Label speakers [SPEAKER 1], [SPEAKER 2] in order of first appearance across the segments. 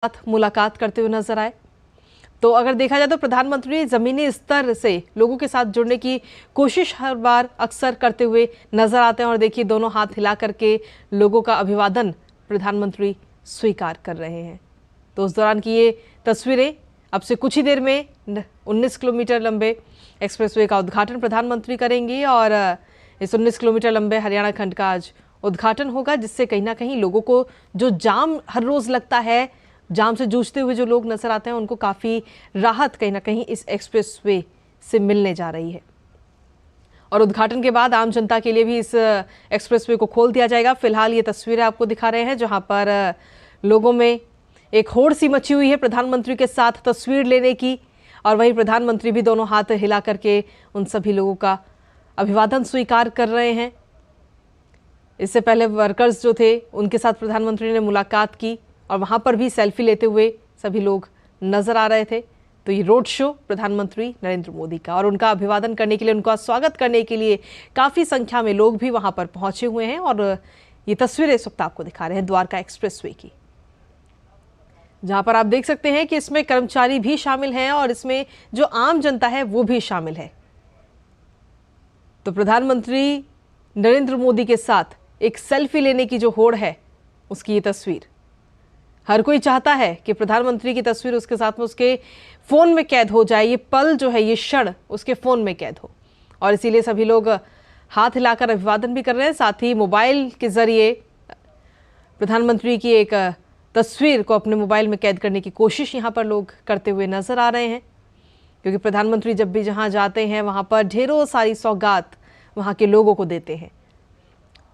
[SPEAKER 1] साथ मुलाकात करते हुए नजर आए। तो अगर देखा जाए तो प्रधानमंत्री जमीनी स्तर से लोगों के साथ जुड़ने की कोशिश हर बार अक्सर करते हुए नजर आते हैं और देखिए दोनों हाथ हिला करके लोगों का अभिवादन प्रधानमंत्री स्वीकार कर रहे हैं। तो उस दौरान की ये तस्वीरें। अब से कुछ ही देर में 19 किलोमीटर लंबे एक्सप्रेसवे का उद्घाटन प्रधानमंत्री करेंगे और इस 19 किलोमीटर लंबे हरियाणा खंड का आज उद्घाटन होगा, जिससे कहीं ना कहीं लोगों को जो जाम हर रोज लगता है, जाम से जूझते हुए जो लोग नजर आते हैं, उनको काफ़ी राहत कहीं ना कहीं इस एक्सप्रेसवे से मिलने जा रही है। और उद्घाटन के बाद आम जनता के लिए भी इस एक्सप्रेसवे को खोल दिया जाएगा। फिलहाल ये तस्वीरें आपको दिखा रहे हैं जहां पर लोगों में एक होड़ सी मची हुई है प्रधानमंत्री के साथ तस्वीर लेने की, और वहीं प्रधानमंत्री भी दोनों हाथ हिला करके उन सभी लोगों का अभिवादन स्वीकार कर रहे हैं। इससे पहले वर्कर्स जो थे उनके साथ प्रधानमंत्री ने मुलाकात की और वहां पर भी सेल्फी लेते हुए सभी लोग नजर आ रहे थे। तो ये रोड शो प्रधानमंत्री नरेंद्र मोदी का, और उनका अभिवादन करने के लिए, उनका स्वागत करने के लिए काफी संख्या में लोग भी वहां पर पहुंचे हुए हैं। और ये तस्वीरें इस वक्त आपको दिखा रहे हैं द्वारका एक्सप्रेसवे की, जहां पर आप देख सकते हैं कि इसमें कर्मचारी भी शामिल हैं और इसमें जो आम जनता है वो भी शामिल है। तो प्रधानमंत्री नरेंद्र मोदी के साथ एक सेल्फी लेने की जो होड़ है, उसकी ये तस्वीर। हर कोई चाहता है कि प्रधानमंत्री की तस्वीर उसके साथ में उसके फोन में कैद हो जाए, ये पल जो है, ये क्षण उसके फोन में कैद हो, और इसीलिए सभी लोग हाथ हिलाकर अभिवादन भी कर रहे हैं। साथ ही मोबाइल के जरिए प्रधानमंत्री की एक तस्वीर को अपने मोबाइल में कैद करने की कोशिश यहाँ पर लोग करते हुए नजर आ रहे हैं, क्योंकि प्रधानमंत्री जब भी जहाँ जाते हैं वहाँ पर ढेरों सारी सौगात वहाँ के लोगों को देते हैं,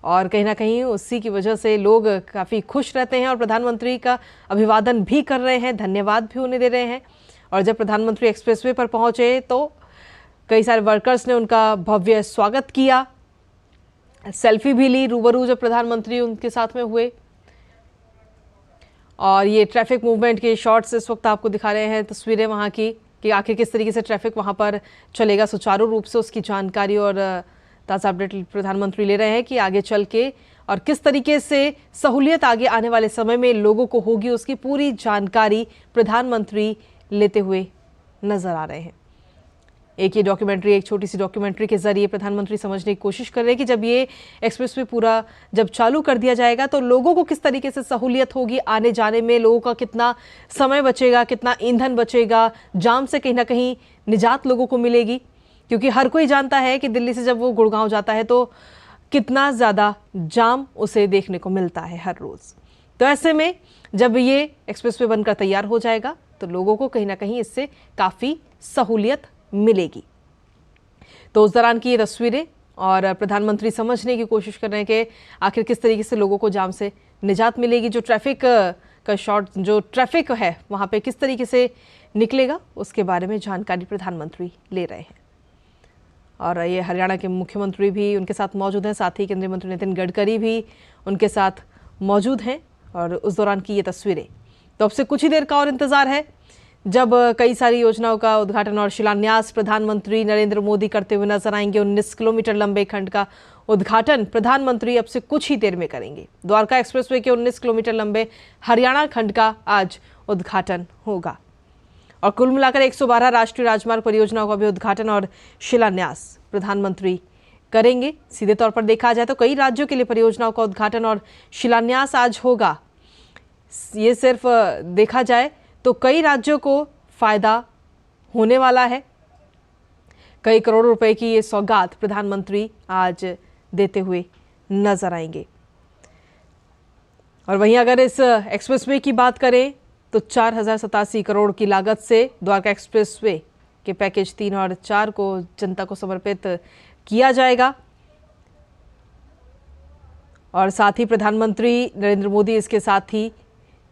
[SPEAKER 1] और कहीं ना कहीं उसी की वजह से लोग काफ़ी खुश रहते हैं और प्रधानमंत्री का अभिवादन भी कर रहे हैं, धन्यवाद भी उन्हें दे रहे हैं। और जब प्रधानमंत्री एक्सप्रेसवे पर पहुंचे तो कई सारे वर्कर्स ने उनका भव्य स्वागत किया, सेल्फी भी ली रूबरू जब प्रधानमंत्री उनके साथ में हुए। और ये ट्रैफिक मूवमेंट के शॉट्स इस वक्त आपको दिखा रहे हैं, तस्वीरें वहाँ की, कि आखिर किस तरीके से ट्रैफिक वहाँ पर चलेगा सुचारू रूप से, उसकी जानकारी और ताज़ा अपडेट प्रधानमंत्री ले रहे हैं कि आगे चल के और किस तरीके से सहूलियत आगे आने वाले समय में लोगों को होगी, उसकी पूरी जानकारी प्रधानमंत्री लेते हुए नजर आ रहे हैं। एक ये डॉक्यूमेंट्री, एक छोटी सी डॉक्यूमेंट्री के जरिए प्रधानमंत्री समझने की कोशिश कर रहे हैं कि जब ये एक्सप्रेसवे पूरा जब चालू कर दिया जाएगा तो लोगों को किस तरीके से सहूलियत होगी आने जाने में, लोगों का कितना समय बचेगा, कितना ईंधन बचेगा, जाम से कहीं ना कहीं निजात लोगों को मिलेगी। क्योंकि हर कोई जानता है कि दिल्ली से जब वो गुड़गांव जाता है तो कितना ज़्यादा जाम उसे देखने को मिलता है हर रोज़। तो ऐसे में जब ये एक्सप्रेसवे बनकर तैयार हो जाएगा तो लोगों को कहीं ना कहीं इससे काफ़ी सहूलियत मिलेगी। तो उस दौरान की ये तस्वीरें, और प्रधानमंत्री समझने की कोशिश कर रहे हैं कि आखिर किस तरीके से लोगों को जाम से निजात मिलेगी, जो ट्रैफिक का शॉर्ट, जो ट्रैफिक है वहाँ पे किस तरीके से निकलेगा, उसके बारे में जानकारी प्रधानमंत्री ले रहे हैं। और ये हरियाणा के मुख्यमंत्री भी उनके साथ मौजूद हैं, साथ ही केंद्रीय मंत्री नितिन गडकरी भी उनके साथ मौजूद हैं, और उस दौरान की ये तस्वीरें। तो अब से कुछ ही देर का और इंतज़ार है जब कई सारी योजनाओं का उद्घाटन और शिलान्यास प्रधानमंत्री नरेंद्र मोदी करते हुए नजर आएंगे। 19 किलोमीटर लंबे खंड का उद्घाटन प्रधानमंत्री अब से कुछ ही देर में करेंगे। द्वारका एक्सप्रेसवे के 19 किलोमीटर लंबे हरियाणा खंड का आज उद्घाटन होगा, और कुल मिलाकर 112 राष्ट्रीय राजमार्ग परियोजनाओं का भी उद्घाटन और शिलान्यास प्रधानमंत्री करेंगे। सीधे तौर पर देखा जाए तो कई राज्यों के लिए परियोजनाओं का उद्घाटन और शिलान्यास आज होगा। ये सिर्फ देखा जाए तो कई राज्यों को फायदा होने वाला है। कई करोड़ रुपए की ये सौगात प्रधानमंत्री आज देते हुए नजर आएंगे। और वहीं अगर इस एक्सप्रेसवे की बात करें तो 4087 करोड़ की लागत से द्वारका एक्सप्रेसवे के पैकेज 3 और 4 को जनता को समर्पित किया जाएगा। और साथ ही प्रधानमंत्री नरेंद्र मोदी इसके साथ ही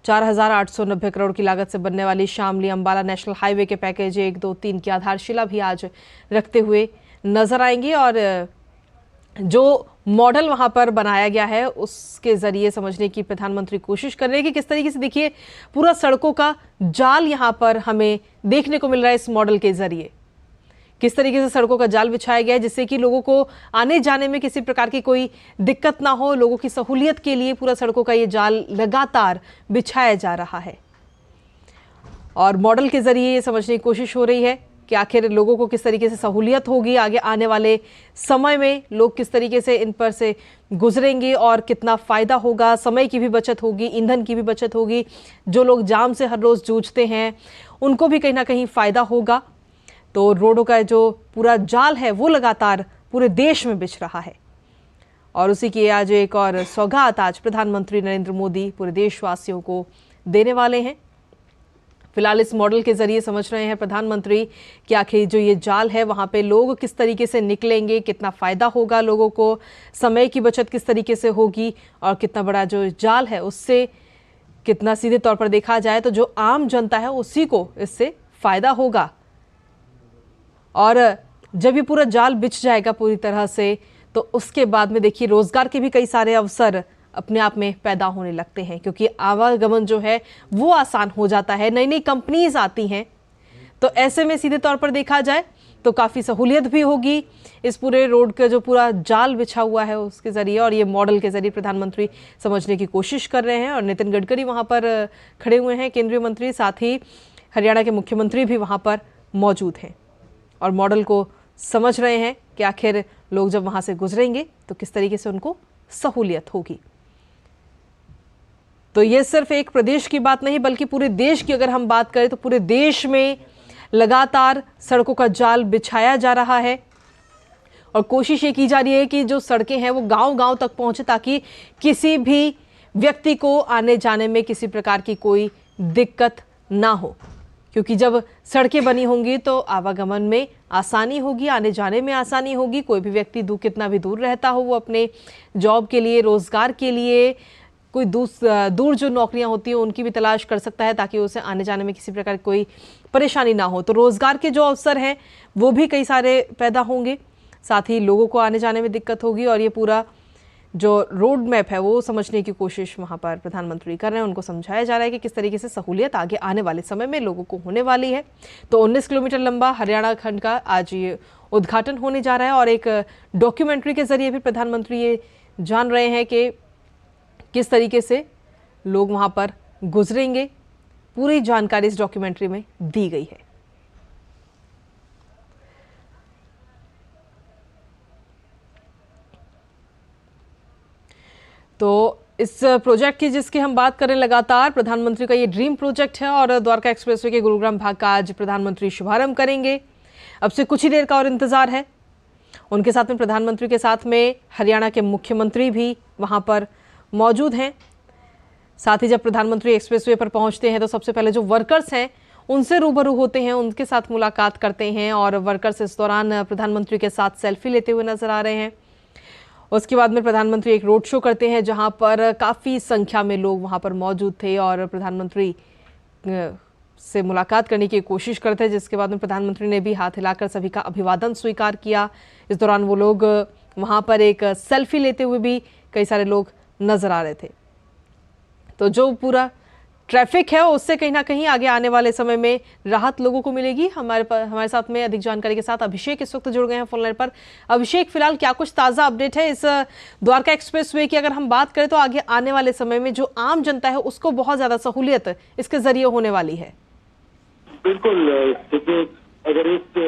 [SPEAKER 1] 4890 करोड़ की लागत से बनने वाली शामली अंबाला नेशनल हाईवे के पैकेज 1, 2, 3 की आधारशिला भी आज रखते हुए नजर आएंगे। और जो मॉडल वहां पर बनाया गया है उसके जरिए समझने की प्रधानमंत्री कोशिश कर रहे हैं कि किस तरीके से, देखिए पूरा सड़कों का जाल यहां पर हमें देखने को मिल रहा है इस मॉडल के जरिए। किस तरीके से सड़कों का जाल बिछाया गया है जिससे कि लोगों को आने जाने में किसी प्रकार की कोई दिक्कत ना हो। लोगों की सहूलियत के लिए पूरा सड़कों का ये जाल लगातार बिछाया जा रहा है। और मॉडल के जरिए ये समझने की कोशिश हो रही है कि आखिर लोगों को किस तरीके से सहूलियत होगी, आगे आने वाले समय में लोग किस तरीके से इन पर से गुजरेंगे और कितना फ़ायदा होगा। समय की भी बचत होगी, ईंधन की भी बचत होगी। जो लोग जाम से हर रोज़ जूझते हैं उनको भी कहीं ना कहीं फ़ायदा होगा। तो रोडों का जो पूरा जाल है वो लगातार पूरे देश में बिछ रहा है और उसी की आज एक और सौगात आज प्रधानमंत्री नरेंद्र मोदी पूरे देशवासियों को देने वाले हैं। फिलहाल इस मॉडल के जरिए समझ रहे हैं प्रधानमंत्री कि आखिर जो ये जाल है वहां पे लोग किस तरीके से निकलेंगे, कितना फायदा होगा लोगों को, समय की बचत किस तरीके से होगी और कितना बड़ा जो जाल है उससे कितना सीधे तौर पर देखा जाए तो जो आम जनता है उसी को इससे फायदा होगा। और जब ये पूरा जाल बिछ जाएगा पूरी तरह से तो उसके बाद में देखिए रोजगार के भी कई सारे अवसर अपने आप में पैदा होने लगते हैं, क्योंकि आवागमन जो है वो आसान हो जाता है, नई नई कंपनीज आती हैं। तो ऐसे में सीधे तौर पर देखा जाए तो काफ़ी सहूलियत भी होगी इस पूरे रोड का जो पूरा जाल बिछा हुआ है उसके ज़रिए। और ये मॉडल के ज़रिए प्रधानमंत्री समझने की कोशिश कर रहे हैं और नितिन गडकरी वहाँ पर खड़े हुए हैं, केंद्रीय मंत्री, साथ ही हरियाणा के मुख्यमंत्री भी वहाँ पर मौजूद हैं और मॉडल को समझ रहे हैं कि आखिर लोग जब वहाँ से गुजरेंगे तो किस तरीके से उनको सहूलियत होगी। तो ये सिर्फ एक प्रदेश की बात नहीं बल्कि पूरे देश की अगर हम बात करें तो पूरे देश में लगातार सड़कों का जाल बिछाया जा रहा है और कोशिश ये की जा रही है कि जो सड़कें हैं वो गांव-गांव तक पहुंचे ताकि किसी भी व्यक्ति को आने जाने में किसी प्रकार की कोई दिक्कत ना हो, क्योंकि जब सड़कें बनी होंगी तो आवागमन में आसानी होगी, आने जाने में आसानी होगी। कोई भी व्यक्ति कितना भी दूर रहता हो वो अपने जॉब के लिए, रोजगार के लिए, कोई दूर जो नौकरियां होती हैं उनकी भी तलाश कर सकता है ताकि उसे आने जाने में किसी प्रकार की कोई परेशानी ना हो। तो रोजगार के जो अवसर हैं वो भी कई सारे पैदा होंगे, साथ ही लोगों को आने जाने में दिक्कत होगी। और ये पूरा जो रोड मैप है वो समझने की कोशिश वहाँ पर प्रधानमंत्री कर रहे हैं, उनको समझाया जा रहा है कि किस तरीके से सहूलियत आगे आने वाले समय में लोगों को होने वाली है। तो 19 किलोमीटर लंबा हरियाणा खंड का आज ये उद्घाटन होने जा रहा है और एक डॉक्यूमेंट्री के जरिए भी प्रधानमंत्री ये जान रहे हैं कि किस तरीके से लोग वहाँ पर गुजरेंगे। पूरी जानकारी इस डॉक्यूमेंट्री में दी गई है। तो इस प्रोजेक्ट की जिसकी हम बात करें, लगातार प्रधानमंत्री का ये ड्रीम प्रोजेक्ट है और द्वारका एक्सप्रेसवे के गुरुग्राम भाग का आज प्रधानमंत्री शुभारंभ करेंगे। अब से कुछ ही देर का और इंतजार है। उनके साथ में प्रधानमंत्री के साथ में हरियाणा के मुख्यमंत्री भी वहां पर मौजूद हैं। साथ ही जब प्रधानमंत्री एक्सप्रेसवे पर पहुंचते हैं तो सबसे पहले जो वर्कर्स हैं उनसे रूबरू होते हैं, उनके साथ मुलाकात करते हैं और वर्कर्स इस दौरान प्रधानमंत्री के साथ सेल्फी लेते हुए नजर आ रहे हैं। उसके बाद में प्रधानमंत्री एक रोड शो करते हैं जहां पर काफ़ी संख्या में लोग वहां पर मौजूद थे और प्रधानमंत्री से मुलाकात करने की कोशिश करते हैं, जिसके बाद में प्रधानमंत्री ने भी हाथ हिलाकर सभी का अभिवादन स्वीकार किया। इस दौरान वो लोग वहां पर एक सेल्फी लेते हुए भी कई सारे लोग नजर आ रहे थे। तो जो पूरा ट्रैफिक है उससे कहीं ना कहीं आगे आने वाले समय में राहत लोगों को मिलेगी। हमारे साथ में अधिक जानकारी के साथ अभिषेक इस वक्त जुड़ गए हैं फोन लाइन पर। अभिषेक, फिलहाल क्या कुछ ताज़ा अपडेट है इस द्वारका एक्सप्रेसवे की? अगर हम बात करें तो आगे आने वाले समय में जो आम जनता है उसको बहुत ज़्यादा सहूलियत इसके जरिए होने वाली है।
[SPEAKER 2] बिल्कुल, देखिए अगर इस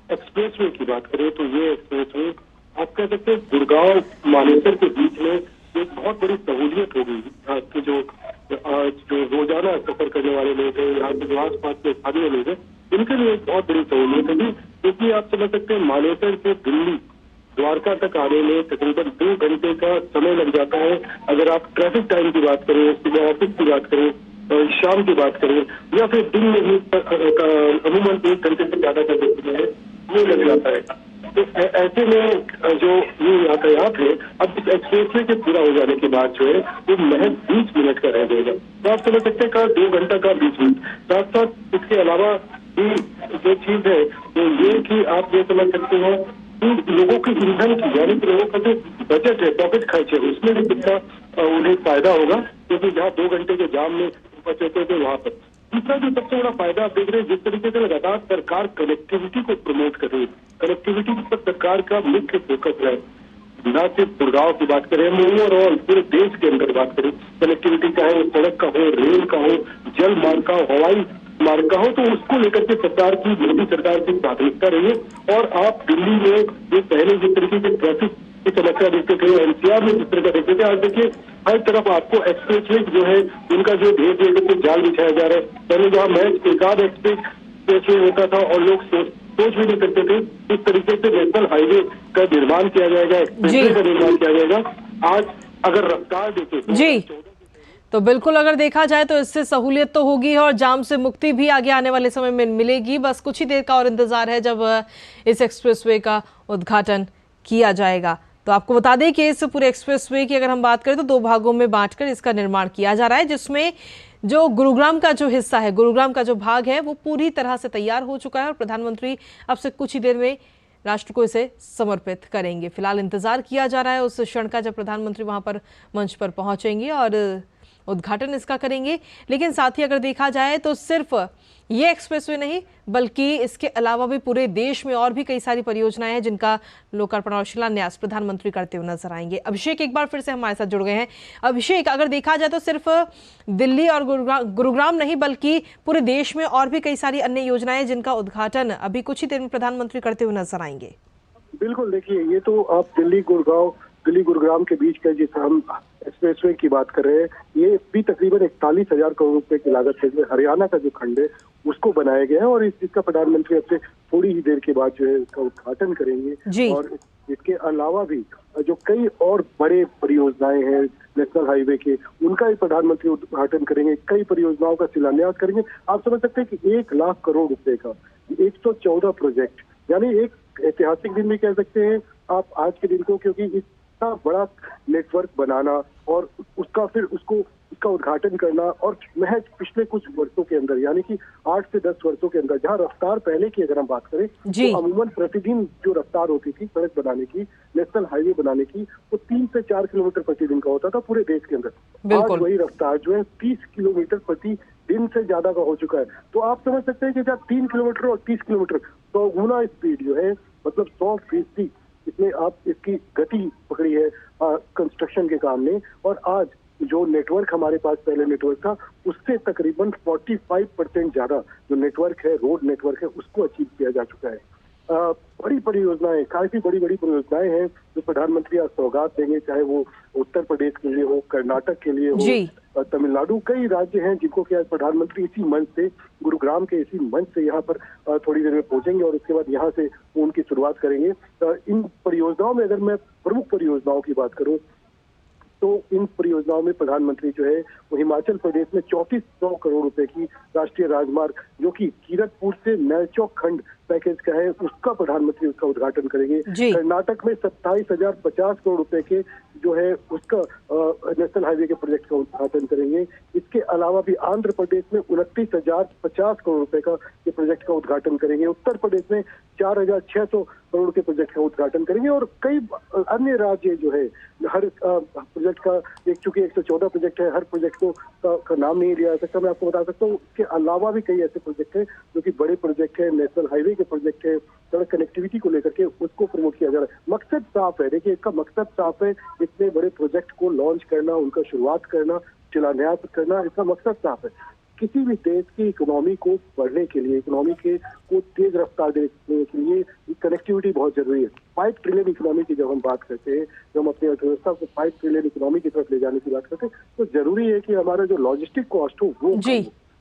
[SPEAKER 2] एक्सप्रेसवे की बात करें तो ये एक्सप्रेसवे आप कह सकते हैं गुड़गांव मानेसर के बीच में एक बहुत बड़ी सहूलियत होगी। आपके जो रोजाना सफर करने वाले लोग हैं, यहाँ के आस पास के स्थानीय लोग हैं, इनके लिए एक बहुत बड़ी सहूलियत होगी, क्योंकि आप समझ सकते हैं मानेसर से दिल्ली द्वारका तक आने में तकरीबन 2 घंटे का समय लग जाता है। अगर आप ट्रैफिक टाइम की बात करें, सुबह ऑफिस की बात करें, शाम की बात करें या फिर दिन में ही अमूमन 1 घंटे से ज्यादा का वो लग जाता है। तो ऐसे में जो ये यातायात है अब इस एक्सप्रेसवे के पूरा हो जाने के बाद जो है वो महज 20 मिनट का रह जाएगा। तो आप समझ सकते हैं 2 घंटा का 20 मिनट। साथ साथ इसके अलावा जो चीज है वो ये कि आप ये समझ सकते हैं कि लोगों की ईंधन की, यानी कि लोगों का जो बजट है, पॉकेट खर्च है, उसमें भी कितना उन्हें फायदा होगा, क्योंकि जहाँ 2 घंटे के जाम में बचते थे वहां पर। दूसरा जो सबसे बड़ा फायदा आप देख रहे हैं, जिस तरीके से लगातार सरकार कनेक्टिविटी को प्रमोट कर रही है, कनेक्टिविटी पर सरकार का मुख्य फोकस है। न सिर्फ गुड़गांव की बात करें, ओवरऑल पूरे देश के अंदर बात करें, कनेक्टिविटी चाहे वो सड़क का हो, रेल का हो, जल मार्ग का हो, हवाई मार्ग का हो, तो उसको लेकर के सरकार की, मोदी सरकार की प्राथमिकता रही है। और आप दिल्ली में जो पहले जिस तरीके से ट्रैफिक की समस्या देखते थे, एनसीआर में जिस तरह का देखते थे, आज देखिए हर तरफ आपको एक्सप्रेस वे जो है उनका जो ढेर ढेर करके जाल बिछाया जा रहा है। पहले जहाँ महज एक आध एक्सप्रेस वे होता था और लोग सोच भी नहीं सकते थे इस तरीके से नेशनल हाईवे का निर्माण किया जाएगा, एक्सप्रेस वे का निर्माण किया जाएगा। आज अगर रफ्तार देखें
[SPEAKER 1] जी, तो बिल्कुल अगर देखा जाए तो इससे सहूलियत तो होगी और जाम से मुक्ति भी आगे आने वाले समय में मिलेगी। बस कुछ ही देर का और इंतजार है जब इस एक्सप्रेसवे का उद्घाटन किया जाएगा। तो आपको बता दें कि इस पूरे एक्सप्रेसवे की अगर हम बात करें तो 2 भागों में बांटकर इसका निर्माण किया जा रहा है, जिसमें जो गुरुग्राम का जो हिस्सा है, गुरुग्राम का जो भाग है वो पूरी तरह से तैयार हो चुका है और प्रधानमंत्री अब से कुछ ही देर में राष्ट्र को इसे समर्पित करेंगे। फिलहाल इंतजार किया जा रहा है उस क्षण का जब प्रधानमंत्री वहां पर मंच पर पहुंचेंगे और उद्घाटन इसका करेंगे। लेकिन साथ ही अगर देखा जाए तो सिर्फ ये एक्सप्रेसवे नहीं बल्कि इसके अलावा भी पूरे देश में और भी कई सारी परियोजनाएं हैं जिनका लोकार्पण और शिलान्यास प्रधानमंत्री करते हुए नजर आएंगे। अभिषेक एक बार फिर से हमारे साथ जुड़ गए हैं। अभिषेक, अगर देखा जाए तो सिर्फ दिल्ली और गुरुग्राम नहीं बल्कि पूरे देश में और भी कई सारी अन्य योजनाएं जिनका उद्घाटन अभी कुछ ही देर में प्रधानमंत्री करते हुए नजर आएंगे।
[SPEAKER 3] बिल्कुल, देखिए ये तो आप दिल्ली गुरुग्राम के बीच का जिस हम एक्सप्रेसवे की बात कर रहे हैं, ये भी तकरीबन 41,000 करोड़ रुपए की लागत से हरियाणा का जो खंड है उसको बनाया गया है और इसका प्रधानमंत्री अब से थोड़ी ही देर के बाद जो है इसका उद्घाटन करेंगे। और इसके अलावा भी जो कई और बड़े परियोजनाएं हैं नेशनल हाईवे के, उनका भी प्रधानमंत्री उद्घाटन करेंगे। कई परियोजनाओं का शिलान्यास करेंगे। आप समझ सकते हैं कि 1 लाख करोड़ रुपए का 114 प्रोजेक्ट, यानी एक ऐतिहासिक दिन भी कह सकते हैं आप आज के दिन को, क्योंकि इतना बड़ा नेटवर्क बनाना और उसका फिर उसका उद्घाटन करना और महज पिछले कुछ वर्षों के अंदर, यानी कि 8 से 10 वर्षों के अंदर, जहां रफ्तार पहले की अगर हम बात करें तो अमूमन प्रतिदिन जो रफ्तार होती थी सड़क बनाने की, नेशनल हाईवे बनाने की, वो 3 से 4 किलोमीटर प्रतिदिन का होता था पूरे देश के अंदर। आज वही रफ्तार जो है 30 किलोमीटर प्रति दिन से ज्यादा का हो चुका है। तो आप समझ सकते हैं कि जब 3 किलोमीटर और 30 किलोमीटर 100 गुना स्पीड जो है, मतलब 100% इसमें आप इसकी गति पकड़ी है कंस्ट्रक्शन के काम ने। और आज जो नेटवर्क हमारे पास पहले नेटवर्क था उससे तकरीबन 45% ज्यादा जो नेटवर्क है, रोड नेटवर्क है, उसको अचीव किया जा चुका है। बड़ी परियोजनाएं, काफी बड़ी परियोजनाएं हैं जो प्रधानमंत्री आज सौगात देंगे, चाहे वो उत्तर प्रदेश के लिए हो, कर्नाटक के लिए हो, तमिलनाडु, कई राज्य हैं जिनको कि आज प्रधानमंत्री इसी मंच से, गुरुग्राम के इसी मंच से यहाँ पर थोड़ी देर में पहुंचेंगे और उसके बाद यहाँ से उनकी शुरुआत करेंगे। इन परियोजनाओं में अगर मैं प्रमुख परियोजनाओं की बात करूं तो इन परियोजनाओं में प्रधानमंत्री जो है वो हिमाचल प्रदेश में 3400 करोड़ रुपए की राष्ट्रीय राजमार्ग जो कि कीरतपुर से नैलचौक खंड पैकेज का है, उसका प्रधानमंत्री उसका उद्घाटन करेंगे। कर्नाटक में 27,050 करोड़ रुपए के जो है उसका नेशनल हाईवे के प्रोजेक्ट का उद्घाटन करेंगे। इसके अलावा भी आंध्र प्रदेश में 29,050 करोड़ रुपए का ये प्रोजेक्ट का उद्घाटन करेंगे। उत्तर प्रदेश में 4,600 करोड़ के प्रोजेक्ट का उद्घाटन करेंगे और कई अन्य राज्य जो है हर प्रोजेक्ट का, चूंकि 114 प्रोजेक्ट है, हर प्रोजेक्ट का नाम नहीं लिया जा सकता, मैं आपको बता सकता हूँ। इसके अलावा भी कई ऐसे प्रोजेक्ट हैं जो कि बड़े प्रोजेक्ट है, नेशनल हाईवे के प्रोजेक्ट है, सड़क कनेक्टिविटी को लेकर के उसको प्रमोट किया जा रहा है। मकसद साफ है, देखिए इसका मकसद साफ है, इतने बड़े प्रोजेक्ट को लॉन्च करना, उनका शुरुआत करना, शिलान्यास करना, इसका मकसद साफ है। किसी भी देश की इकोनॉमी को बढ़ने के लिए, इकोनॉमी को तेज रफ्तार देने के लिए कनेक्टिविटी बहुत जरूरी है। 5 ट्रिलियन इकोनॉमी की जब हम बात करते हैं, जब हम अपनी अर्थव्यवस्था को 5 ट्रिलियन इकोनॉमी की तरफ ले जाने की बात करते हैं, तो जरूरी है कि हमारा जो लॉजिस्टिक कॉस्ट हो वो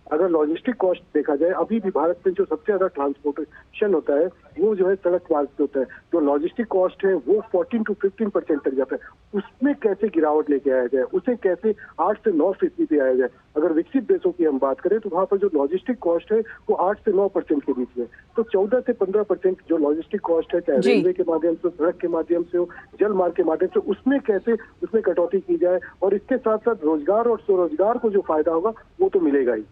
[SPEAKER 3] अगर लॉजिस्टिक कॉस्ट देखा जाए, अभी भी भारत में जो सबसे ज्यादा ट्रांसपोर्टेशन होता है वो जो है सड़क मार्ग से होता है। जो लॉजिस्टिक कॉस्ट है वो 14 से 15% तक जाता है। उसमें कैसे गिरावट लेके आया जाए, उसे कैसे 8 से 9% पे आया जाए। अगर विकसित देशों की हम बात करें तो वहां पर जो लॉजिस्टिक कॉस्ट है वो 8 से 9% के बीच में, तो 14 से 15% जो लॉजिस्टिक कॉस्ट है, चाहे रेलवे के माध्यम से, सड़क के माध्यम से हो, जल मार्ग के माध्यम से, उसमें कैसे उसमें कटौती की जाए और इसके साथ साथ रोजगार और स्वरोजगार को जो फायदा होगा वो तो मिलेगा ही।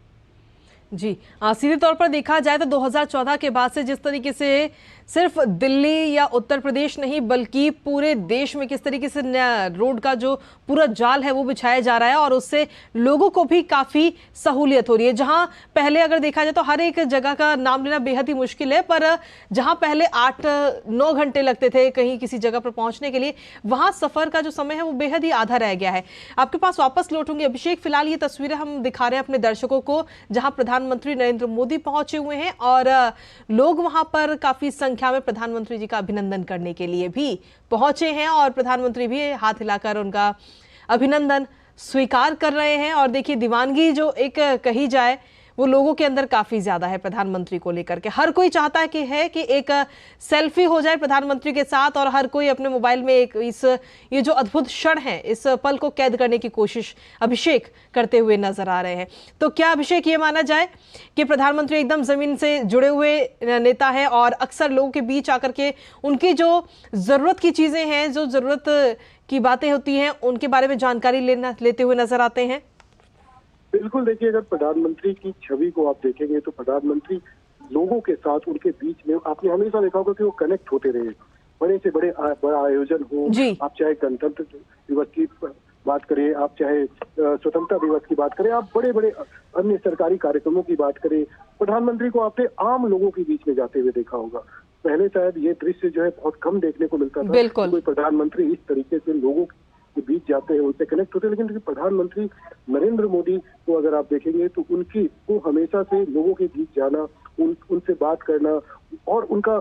[SPEAKER 1] जी, सीधे तौर पर देखा जाए तो 2014 के बाद से जिस तरीके से सिर्फ दिल्ली या उत्तर प्रदेश नहीं बल्कि पूरे देश में किस तरीके से रोड का जो पूरा जाल है वो बिछाया जा रहा है और उससे लोगों को भी काफी सहूलियत हो रही है। जहां पहले अगर देखा जाए तो हर एक जगह का नाम लेना बेहद ही मुश्किल है, पर जहां पहले 8-9 घंटे लगते थे कहीं किसी जगह पर पहुंचने के लिए, वहां सफर का जो समय है वो बेहद ही आधा रह गया है। आपके पास वापस लौटूंगी अभिषेक। फिलहाल ये तस्वीरें हम दिखा रहे हैं अपने दर्शकों को जहां प्रधानमंत्री नरेंद्र मोदी पहुंचे हुए हैं और लोग वहां पर काफी संख्या में प्रधानमंत्री जी का अभिनंदन करने के लिए भी पहुंचे हैं और प्रधानमंत्री भी हाथ हिलाकर उनका अभिनंदन स्वीकार कर रहे हैं। और देखिए, दीवानगी जो एक कही जाए वो लोगों के अंदर काफी ज्यादा है प्रधानमंत्री को लेकर के। हर कोई चाहता है कि एक सेल्फी हो जाए प्रधानमंत्री के साथ और हर कोई अपने मोबाइल में ये जो अद्भुत क्षण है इस पल को कैद करने की कोशिश अभिषेक करते हुए नजर आ रहे हैं। तो क्या अभिषेक ये माना जाए कि प्रधानमंत्री एकदम जमीन से जुड़े हुए नेता है और अक्सर लोगों के बीच आकर के उनकी जो जरूरत की चीजें हैं, जो जरूरत की बातें होती हैं, उनके बारे में जानकारी लेते हुए नजर आते हैं?
[SPEAKER 3] बिल्कुल, देखिए, अगर प्रधानमंत्री की छवि को आप देखेंगे तो प्रधानमंत्री लोगों के साथ, उनके बीच में आपने हमेशा देखा होगा कि वो कनेक्ट होते रहे। बड़े से बड़ा आयोजन हो, आप चाहे गणतंत्र दिवस की बात करें, आप चाहे स्वतंत्रता दिवस की बात करें, आप बड़े बड़े अन्य सरकारी कार्यक्रमों की बात करें, प्रधानमंत्री को आपने आम लोगों के बीच में जाते हुए देखा होगा। पहले शायद ये दृश्य जो है बहुत कम देखने को मिलता था, कोई प्रधानमंत्री इस तरीके से लोगों के बीच जाते हैं, उनसे कनेक्ट होते हैं। लेकिन प्रधानमंत्री नरेंद्र मोदी को अगर आप देखेंगे तो वो हमेशा से लोगों के बीच जाना, उनसे बात करना और उनका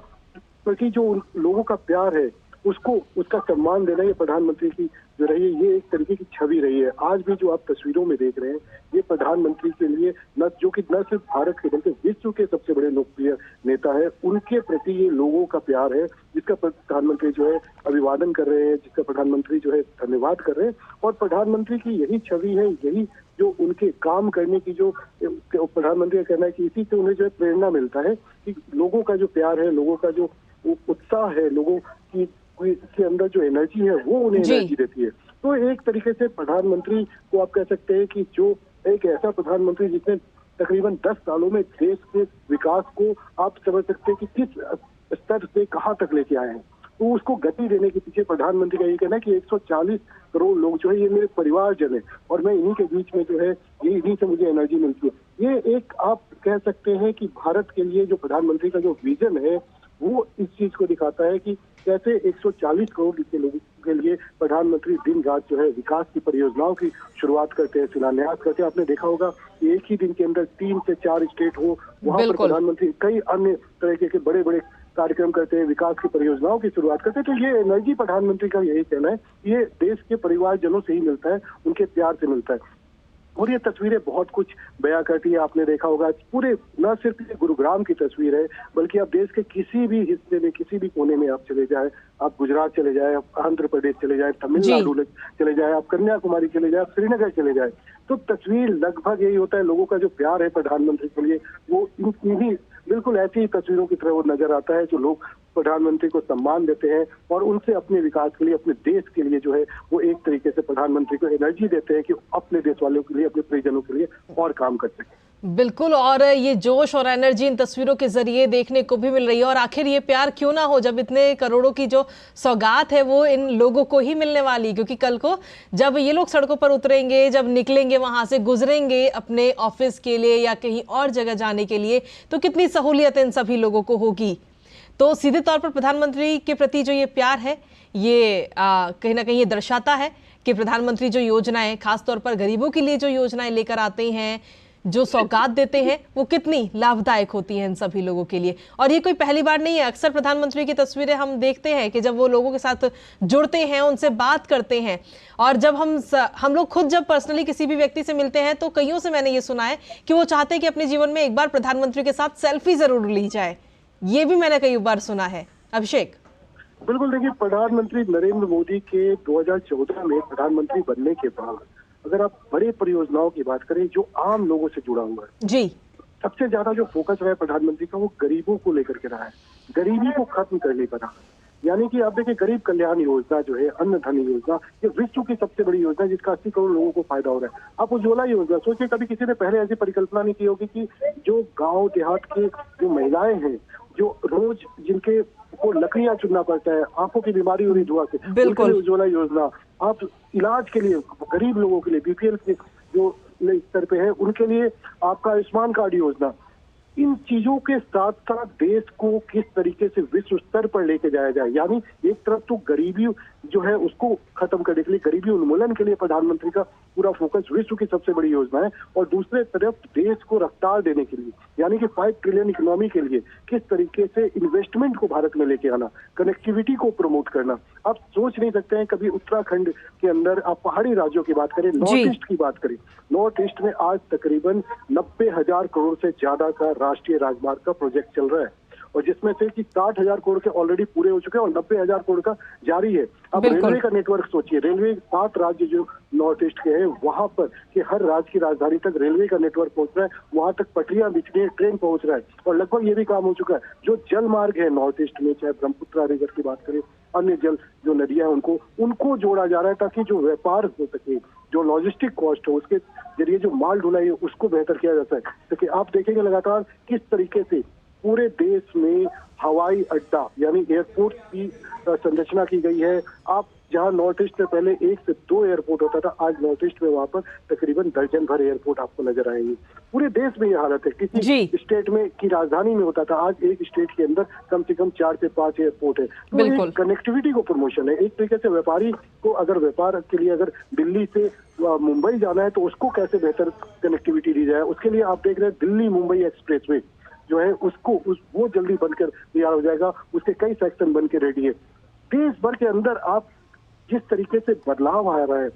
[SPEAKER 3] प्रति जो लोगों का प्यार है उसका सम्मान देना, ये प्रधानमंत्री की जो रही है, ये एक तरीके की छवि रही है। आज भी जो आप तस्वीरों में देख रहे हैं, ये प्रधानमंत्री के लिए न सिर्फ भारत के बल्कि विश्व के सबसे बड़े लोकप्रिय नेता है, उनके प्रति ये लोगों का प्यार है, जिसका प्रधानमंत्री जो है अभिवादन कर रहे हैं, जिसका प्रधानमंत्री जो है धन्यवाद कर रहे हैं। और प्रधानमंत्री की यही छवि है, यही जो उनके काम करने की जो प्रधानमंत्री का कहना है कि इसी से उन्हें जो है प्रेरणा मिलता है कि लोगों का जो प्यार है, लोगों का जो उत्साह है, लोगों की के अंदर जो एनर्जी है वो उन्हें एनर्जी देती है। तो एक तरीके से प्रधानमंत्री को आप कह सकते हैं कि जो एक ऐसा प्रधानमंत्री जिसने तकरीबन 10 सालों में देश के विकास को आप समझ सकते हैं कि किस स्तर से कहां तक लेके आए हैं, तो उसको गति देने के पीछे प्रधानमंत्री का ये कहना है कि 140 करोड़ लोग जो है ये मेरे परिवारजन है और मैं इन्हीं के बीच में जो है ये इन्हीं से मुझे एनर्जी मिलती है। ये एक आप कह सकते हैं कि भारत के लिए जो प्रधानमंत्री का जो विजन है वो इस चीज को दिखाता है कि कैसे 140 करोड़ के लोगों के लिए प्रधानमंत्री दिन रात जो है विकास की परियोजनाओं की शुरुआत करते हैं, शिलान्यास करते हैं। आपने देखा होगा कि एक ही दिन के अंदर 3 से 4 स्टेट हो, वहां पर प्रधानमंत्री कई अन्य तरीके के बड़े बड़े कार्यक्रम करते हैं, विकास की परियोजनाओं की शुरुआत करते हैं। तो ये एनर्जी प्रधानमंत्री का यही कहना है, ये देश के परिवारजनों से ही मिलता है, उनके प्यार से मिलता है। और ये तस्वीरें बहुत कुछ बयां करती है। आपने देखा होगा पूरे न सिर्फ ये गुरुग्राम की तस्वीर है, बल्कि आप देश के किसी भी हिस्से में, किसी भी कोने में आप चले जाए, आप गुजरात चले जाए, आप आंध्र प्रदेश चले जाए, तमिलनाडु चले जाए, आप कन्याकुमारी चले जाए, आप श्रीनगर चले जाए, तो तस्वीर लगभग यही होता है। लोगों का जो प्यार है प्रधानमंत्री के लिए वो इन्हीं बिल्कुल ऐसी ही तस्वीरों की तरह वो नजर आता है, जो लोग प्रधानमंत्री को सम्मान देते हैं और उनसे अपने विकास के लिए, अपने देश के लिए जो है वो एक तरीके से प्रधानमंत्री को एनर्जी देते हैं कि अपने देश वालों के लिए, अपने परिजनों के लिए और काम कर सकें।
[SPEAKER 1] बिल्कुल, और ये जोश और एनर्जी इन तस्वीरों के जरिए देखने को भी मिल रही है। और आखिर ये प्यार क्यों ना हो जब इतने करोड़ों की जो सौगात है वो इन लोगों को ही मिलने वाली, क्योंकि कल को जब ये लोग सड़कों पर उतरेंगे, जब निकलेंगे, वहां से गुजरेंगे अपने ऑफिस के लिए या कहीं और जगह जाने के लिए, तो कितनी सहूलियत इन सभी लोगों को होगी। तो सीधे तौर पर प्रधानमंत्री के प्रति जो ये प्यार है, ये कहीं ना कहीं ये दर्शाता है कि प्रधानमंत्री जो योजनाएं, खासतौर पर गरीबों के लिए जो योजनाएं लेकर आते हैं, जो सौगात देते हैं, वो कितनी लाभदायक होती हैं इन सभी लोगों के लिए। और ये कोई पहली बार नहीं है, अक्सर प्रधानमंत्री की तस्वीरें हम देखते हैं कि जब वो लोगों के साथ जुड़ते हैं, उनसे बात करते हैं, और जब हम लोग खुद जब पर्सनली किसी भी व्यक्ति से मिलते हैं तो कईयों से मैंने ये सुना है कि वो चाहते हैं कि अपने जीवन में एक बार प्रधानमंत्री के साथ सेल्फी जरूर ली जाए। ये भी मैंने कई बार सुना है। अभिषेक,
[SPEAKER 3] बिल्कुल, देखिए, प्रधानमंत्री नरेंद्र मोदी के 2014 में प्रधानमंत्री बनने के बाद अगर आप बड़े परियोजनाओं की बात करें जो आम लोगों से जुड़ा हुआ है
[SPEAKER 1] जी,
[SPEAKER 3] सबसे ज्यादा जो फोकस रहा है प्रधानमंत्री का वो गरीबों को लेकर के रहा है, गरीबी को खत्म करने पर रहा। यानी कि आप देखिए, गरीब कल्याण योजना जो है, अन्न धन योजना, ये विश्व की सबसे बड़ी योजना है जिसका 80 करोड़ लोगों को फायदा हो रहा है। आप उज्ज्वला योजना सोचिए, कभी किसी ने पहले ऐसी परिकल्पना नहीं की होगी कि जो गांव देहात की जो महिलाएं हैं, जो रोज जिनके को लकड़ियां चुनना पड़ता है, आंखों की बीमारी हो रही धुआं से, बिल्कुल उज्ज्वला योजना, आप इलाज के लिए गरीब लोगों के लिए, बीपीएल के जो स्तर पे है उनके लिए आपका आयुष्मान कार्ड योजना, इन चीजों के साथ साथ देश को किस तरीके से विश्व स्तर पर लेके जाया जाए। यानी एक तरफ तो गरीबी जो है उसको खत्म करने के लिए, गरीबी उन्मूलन के लिए प्रधानमंत्री का पूरा फोकस विश्व की सबसे बड़ी योजना है, और दूसरे तरफ देश को रफ्तार देने के लिए, यानी कि 5 ट्रिलियन इकोनॉमी के लिए किस तरीके से इन्वेस्टमेंट को भारत में लेके आना, कनेक्टिविटी को प्रमोट करना। आप सोच नहीं सकते हैं, कभी उत्तराखंड के अंदर आप पहाड़ी राज्यों की बात करें, नॉर्थ ईस्ट की बात करें, नॉर्थ ईस्ट में आज तकरीबन 90,000 करोड़ से ज्यादा का राष्ट्रीय राजमार्ग का प्रोजेक्ट चल रहा है, और जिसमें से कि 60,000 करोड़ के ऑलरेडी पूरे हो चुके हैं और 90,000 करोड़ का जारी है। अब रेलवे का नेटवर्क सोचिए, रेलवे 7 राज्य जो नॉर्थ ईस्ट के हैं वहां पर कि हर राज्य की राजधानी तक रेलवे का नेटवर्क पहुंच रहा है, वहां तक पटरियां बिछ रही है, ट्रेन पहुंच रहा है, और लगभग ये भी काम हो चुका है। जो जल मार्ग है नॉर्थ ईस्ट में, चाहे ब्रह्मपुत्रा रिवर की बात करें, अन्य जल जो नदियां हैं उनको जोड़ा जा रहा है, ताकि जो व्यापार हो सके, जो लॉजिस्टिक कॉस्ट हो, उसके जरिए जो माल ढुलाई है उसको बेहतर किया जाता है। क्योंकि आप देखेंगे लगातार किस तरीके से पूरे देश में हवाई अड्डा यानी एयरपोर्ट की संरचना की गई है। आप जहां नॉर्थ ईस्ट में पहले 1 से 2 एयरपोर्ट होता था, आज नॉर्थ ईस्ट में वहां पर तकरीबन दर्जन भर एयरपोर्ट आपको नजर आएंगे। पूरे देश में यह हालत है, किसी स्टेट में की राजधानी में होता था, आज एक स्टेट के अंदर कम से कम 4 से 5 एयरपोर्ट है। तो एक कनेक्टिविटी को प्रमोशन है। एक तरीके से व्यापारी को अगर व्यापार के लिए अगर दिल्ली से मुंबई जाना है तो उसको कैसे बेहतर कनेक्टिविटी दी जाए, उसके लिए आप देख रहे हैं दिल्ली मुंबई एक्सप्रेसवे जो है वो जल्दी बनकर तैयार हो जाएगा, उसके कई सेक्शन बन के रेडी है। देश भर के अंदर आप जिस तरीके से बदलाव आ रहा है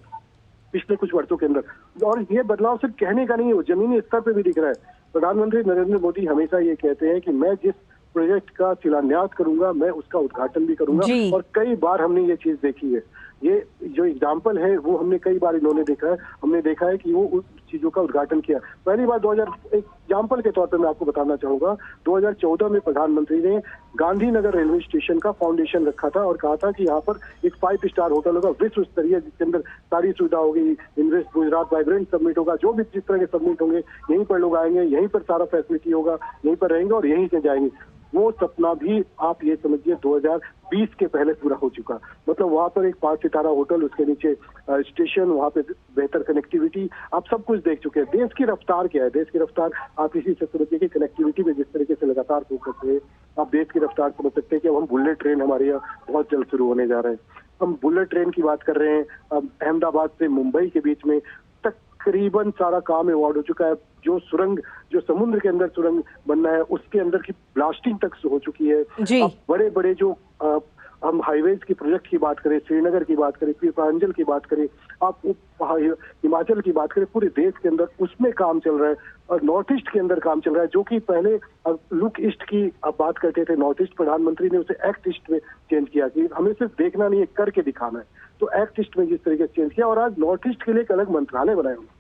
[SPEAKER 3] पिछले कुछ वर्षों के अंदर, और ये बदलाव सिर्फ कहने का नहीं है, वो जमीनी स्तर पे भी दिख रहा है। प्रधानमंत्री नरेंद्र मोदी हमेशा ये कहते हैं कि मैं जिस प्रोजेक्ट का शिलान्यास करूंगा मैं उसका उद्घाटन भी करूंगा, और कई बार हमने ये चीज देखी है। ये जो एग्जाम्पल है वो हमने कई बार इन्होंने देखा है, हमने देखा है कि वो उस चीजों का उद्घाटन किया। पहली बार 2000 एग्जाम्पल के तौर पर मैं आपको बताना चाहूंगा, 2014 में प्रधानमंत्री ने गांधीनगर रेलवे स्टेशन का फाउंडेशन रखा था और कहा था कि यहाँ पर एक 5 स्टार होटल होगा, विश्व स्तरीय, जिसके अंदर सारी सुविधा होगी, इन्वेस्ट गुजरात वाइब्रेंट समिट होगा, जो भी जिस तरह के समिट होंगे यहीं पर लोग आएंगे, यहीं पर सारा फैसिलिटी होगा, यहीं पर रहेंगे और यहीं से जाएंगे। वो सपना भी आप ये समझिए 2020 के पहले पूरा हो चुका। मतलब वहां पर एक 5 सितारा होटल, उसके नीचे स्टेशन, वहां पे बेहतर कनेक्टिविटी, आप सब कुछ देख चुके हैं। देश की रफ्तार क्या है? देश की रफ्तार आप इसी से समझिए कि कनेक्टिविटी में जिस तरीके से लगातार फोकस है, आप देश की रफ्तार समझ सकते हैं कि अब हम बुलेट ट्रेन हमारे यहाँ बहुत जल्द शुरू होने जा रहे हैं। हम बुलेट ट्रेन की बात कर रहे हैं, अहमदाबाद से मुंबई के बीच में तकरीबन सारा काम अवार्ड हो चुका है। जो सुरंग, जो समुद्र के अंदर सुरंग बनना है, उसके अंदर की ब्लास्टिंग तक हो चुकी है। अब बड़े बड़े जो हम हाईवेज की प्रोजेक्ट की बात करें, श्रीनगर की बात करें, पीरपांचल की बात करें, आप हिमाचल की बात करें, पूरे देश के अंदर उसमें काम चल रहा है। और नॉर्थ ईस्ट के अंदर काम चल रहा है, जो कि पहले लुक ईस्ट की आप बात करते थे नॉर्थ ईस्ट, प्रधानमंत्री ने उसे एक्ट ईस्ट में चेंज किया कि हमें सिर्फ देखना नहीं है, करके दिखाना है। तो एक्ट ईस्ट में जिस तरीके से चेंज किया, और आज नॉर्थ ईस्ट के लिए एक अलग मंत्रालय बनाया हुआ,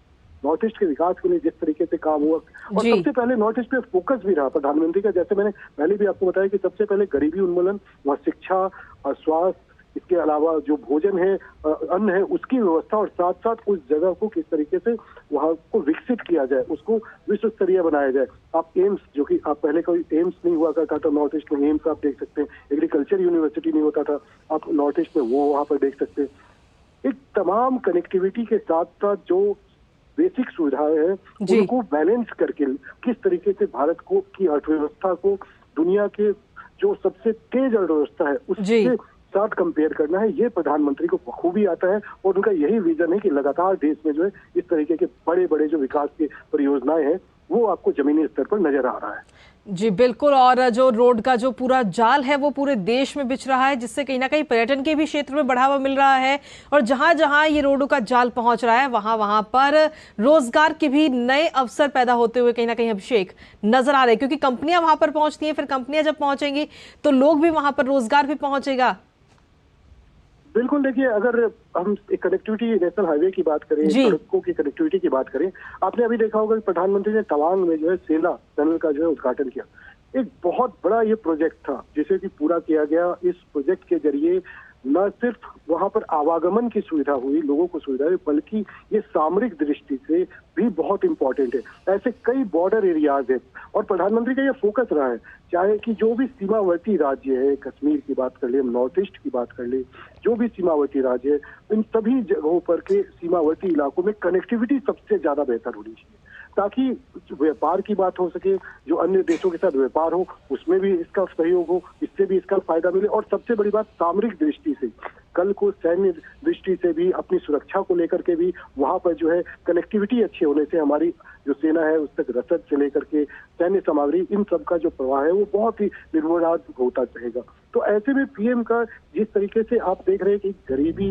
[SPEAKER 3] नॉर्थ ईस्ट के विकास के लिए जिस तरीके से काम हुआ। और सबसे पहले नॉर्थ ईस्ट पे फोकस भी रहा प्रधानमंत्री का, जैसे मैंने पहले भी आपको बताया कि सबसे पहले गरीबी उन्मूलन, वहाँ शिक्षा और स्वास्थ्य, इसके अलावा जो भोजन है, अन्न है, उसकी व्यवस्था, और साथ साथ उस जगह को किस तरीके से वहाँ को विकसित किया जाए, उसको विश्व स्तरीय बनाया जाए। आप एम्स, जो कि आप पहले कोई एम्स नहीं हुआ करता था नॉर्थ ईस्ट में, एम्स आप देख सकते हैं। एग्रीकल्चर यूनिवर्सिटी नहीं होता था, आप नॉर्थ ईस्ट में वो वहाँ पर देख सकते हैं। एक तमाम कनेक्टिविटी के साथ साथ जो बेसिक सुविधाएं हैं उनको बैलेंस करके किस तरीके से भारत को की अर्थव्यवस्था को दुनिया के जो सबसे तेज अर्थव्यवस्था है उसके साथ कंपेयर करना है, ये प्रधानमंत्री को बखूबी आता है। और उनका यही विजन है कि लगातार देश में जो है इस तरीके के बड़े बड़े जो विकास की परियोजनाएं हैं वो आपको जमीनी स्तर पर नजर आ रहा है।
[SPEAKER 1] जी बिल्कुल, और जो रोड का जो पूरा जाल है वो पूरे देश में बिछ रहा है, जिससे कहीं ना कहीं पर्यटन के भी क्षेत्र में बढ़ावा मिल रहा है। और जहां जहां ये रोडों का जाल पहुंच रहा है वहां वहां पर रोजगार के भी नए अवसर पैदा होते हुए कहीं ना कहीं अभिषेक नजर आ रहे हैं, क्योंकि कंपनियां वहां पर पहुंचती हैं, फिर कंपनियां जब पहुंचेंगी तो लोग भी वहां पर, रोजगार भी पहुंचेगा।
[SPEAKER 3] बिल्कुल, देखिए अगर हम कनेक्टिविटी नेशनल हाईवे की बात करें, सड़कों की कनेक्टिविटी की बात करें, आपने अभी देखा होगा कि प्रधानमंत्री ने तवांग में जो है सेला टनल का जो है उद्घाटन किया। एक बहुत बड़ा ये प्रोजेक्ट था जिसे भी पूरा किया गया। इस प्रोजेक्ट के जरिए न सिर्फ वहां पर आवागमन की सुविधा हुई, लोगों को सुविधा हुई, बल्कि ये सामरिक दृष्टि से भी बहुत इंपॉर्टेंट है। ऐसे कई बॉर्डर एरियाज है और प्रधानमंत्री का ये फोकस रहा है, चाहे कि जो भी सीमावर्ती राज्य है, कश्मीर की बात कर ले, नॉर्थ ईस्ट की बात कर ले, जो भी सीमावर्ती राज्य है, इन सभी जगहों पर के सीमावर्ती इलाकों में कनेक्टिविटी सबसे ज्यादा बेहतर होनी चाहिए, ताकि व्यापार की बात हो सके, जो अन्य देशों के साथ व्यापार हो उसमें भी इसका सहयोग हो, इससे भी इसका फायदा मिले। और सबसे बड़ी बात सामरिक दृष्टि से, कल को सैन्य दृष्टि से भी, अपनी सुरक्षा को लेकर के भी वहां पर जो है कनेक्टिविटी अच्छी होने से हमारी जो सेना है उस तक रसद से लेकर के सैन्य सामग्री, इन सब का जो प्रवाह है वो बहुत ही निर्विवाद होता रहेगा। तो ऐसे में पीएम का जिस तरीके से आप देख रहे हैं कि गरीबी,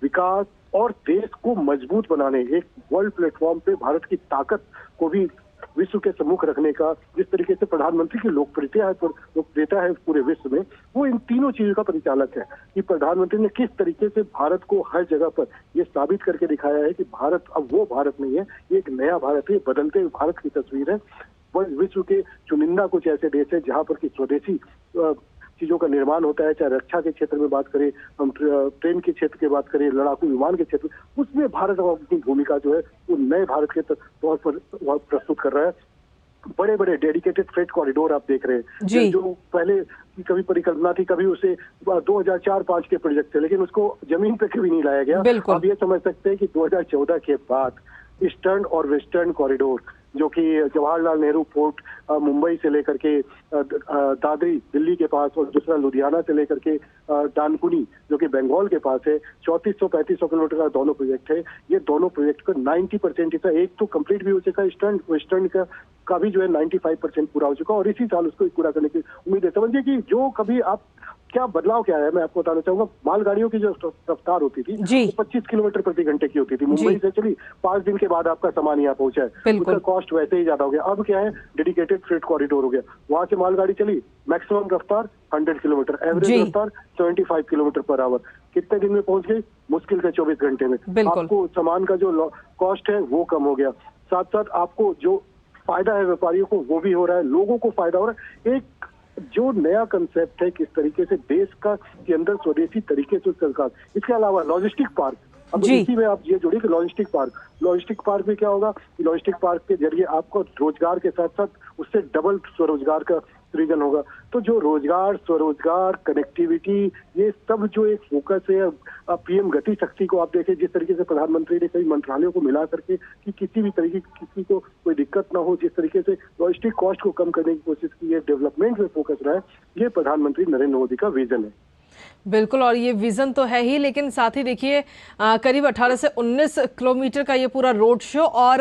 [SPEAKER 3] विकास और देश को मजबूत बनाने, एक वर्ल्ड प्लेटफॉर्म पे भारत की ताकत को भी विश्व के सम्मुख रखने का जिस तरीके से प्रधानमंत्री की लोकप्रियता है पूरे विश्व में, वो इन तीनों चीजों का परिचालक है कि प्रधानमंत्री ने किस तरीके से भारत को हर जगह पर ये साबित करके दिखाया है कि भारत अब वो भारत नहीं है, ये एक नया भारत है, बदलते हुए भारत की तस्वीर है। वह विश्व के चुनिंदा कुछ ऐसे देश है जहां पर की स्वदेशी चीजों का निर्माण होता है, चाहे रक्षा के क्षेत्र में बात करें, हम ट्रेन के क्षेत्र की बात करें, लड़ाकू विमान के क्षेत्र, उसमें भारत अपनी भूमिका जो है वो नए भारत के तौर पर प्रस्तुत कर रहा है। बड़े बड़े डेडिकेटेड फ्रेट कॉरिडोर आप देख रहे हैं, जो पहले की कभी परिकल्पना थी, कभी उसे 2004-5 के प्रोजेक्ट थे, लेकिन उसको जमीन पे कभी नहीं लाया गया। अब ये समझ सकते हैं कि 2014 के बाद ईस्टर्न और वेस्टर्न कॉरिडोर, जो कि जवाहरलाल नेहरू पोर्ट मुंबई से लेकर के दादरी दिल्ली के पास, और दूसरा लुधियाना से लेकर के डानकुनी जो कि बंगाल के पास है, 3400-3500 किलोमीटर का दोनों प्रोजेक्ट है। ये दोनों प्रोजेक्ट का 90% हिस्सा, एक तो कंप्लीट भी हो चुका है, ईस्टर्न वेस्टर्न का भी जो है 95% पूरा हो चुका है, और इसी साल उसको पूरा करने की उम्मीद है। समझिए कि जो कभी आप क्या बदलाव क्या है, मैं आपको बताना चाहूंगा। मालगाड़ियों की जो रफ्तार होती थी वो 25 किलोमीटर प्रति घंटे की होती थी, मुंबई से चली 5 दिन के बाद आपका सामान यहाँ पहुंचा है, उसका कॉस्ट वैसे ही ज्यादा हो गया। अब क्या है, डेडिकेटेड फ्रेट कॉरिडोर हो गया, वहां से मालगाड़ी चली, मैक्सिमम रफ्तार 100 किलोमीटर, एवरेज रफ्तार 75 किलोमीटर पर आवर, कितने दिन में पहुंच गई, मुश्किल से 24 घंटे में। आपको सामान का जो कॉस्ट है वो कम हो गया, साथ साथ आपको जो फायदा है व्यापारियों को वो भी हो रहा है, लोगों को फायदा हो रहा है। एक जो नया कंसेप्ट है किस तरीके से देश का के अंदर स्वदेशी तरीके से सरकार, इसके अलावा लॉजिस्टिक पार्क, अब इसी में आप ये जोड़िए कि लॉजिस्टिक पार्क में क्या होगा, लॉजिस्टिक पार्क के जरिए आपको रोजगार के साथ साथ उससे डबल स्वरोजगार का सृजन होगा। तो जो रोजगार, स्वरोजगार, कनेक्टिविटी, ये सब जो एक फोकस है पीएम गति शक्ति को आप देखें, जिस तरीके से प्रधानमंत्री ने कई मंत्रालयों को मिला करके कि किसी भी तरीके किसी को कोई दिक्कत ना हो, जिस तरीके से लॉजिस्टिक कॉस्ट को कम करने की कोशिश की है, डेवलपमेंट में फोकस रहा है, ये प्रधानमंत्री नरेंद्र मोदी का विजन है।
[SPEAKER 1] बिल्कुल, और ये विजन तो है ही, लेकिन साथ ही देखिए करीब 18 से 19 किलोमीटर का ये पूरा रोड शो, और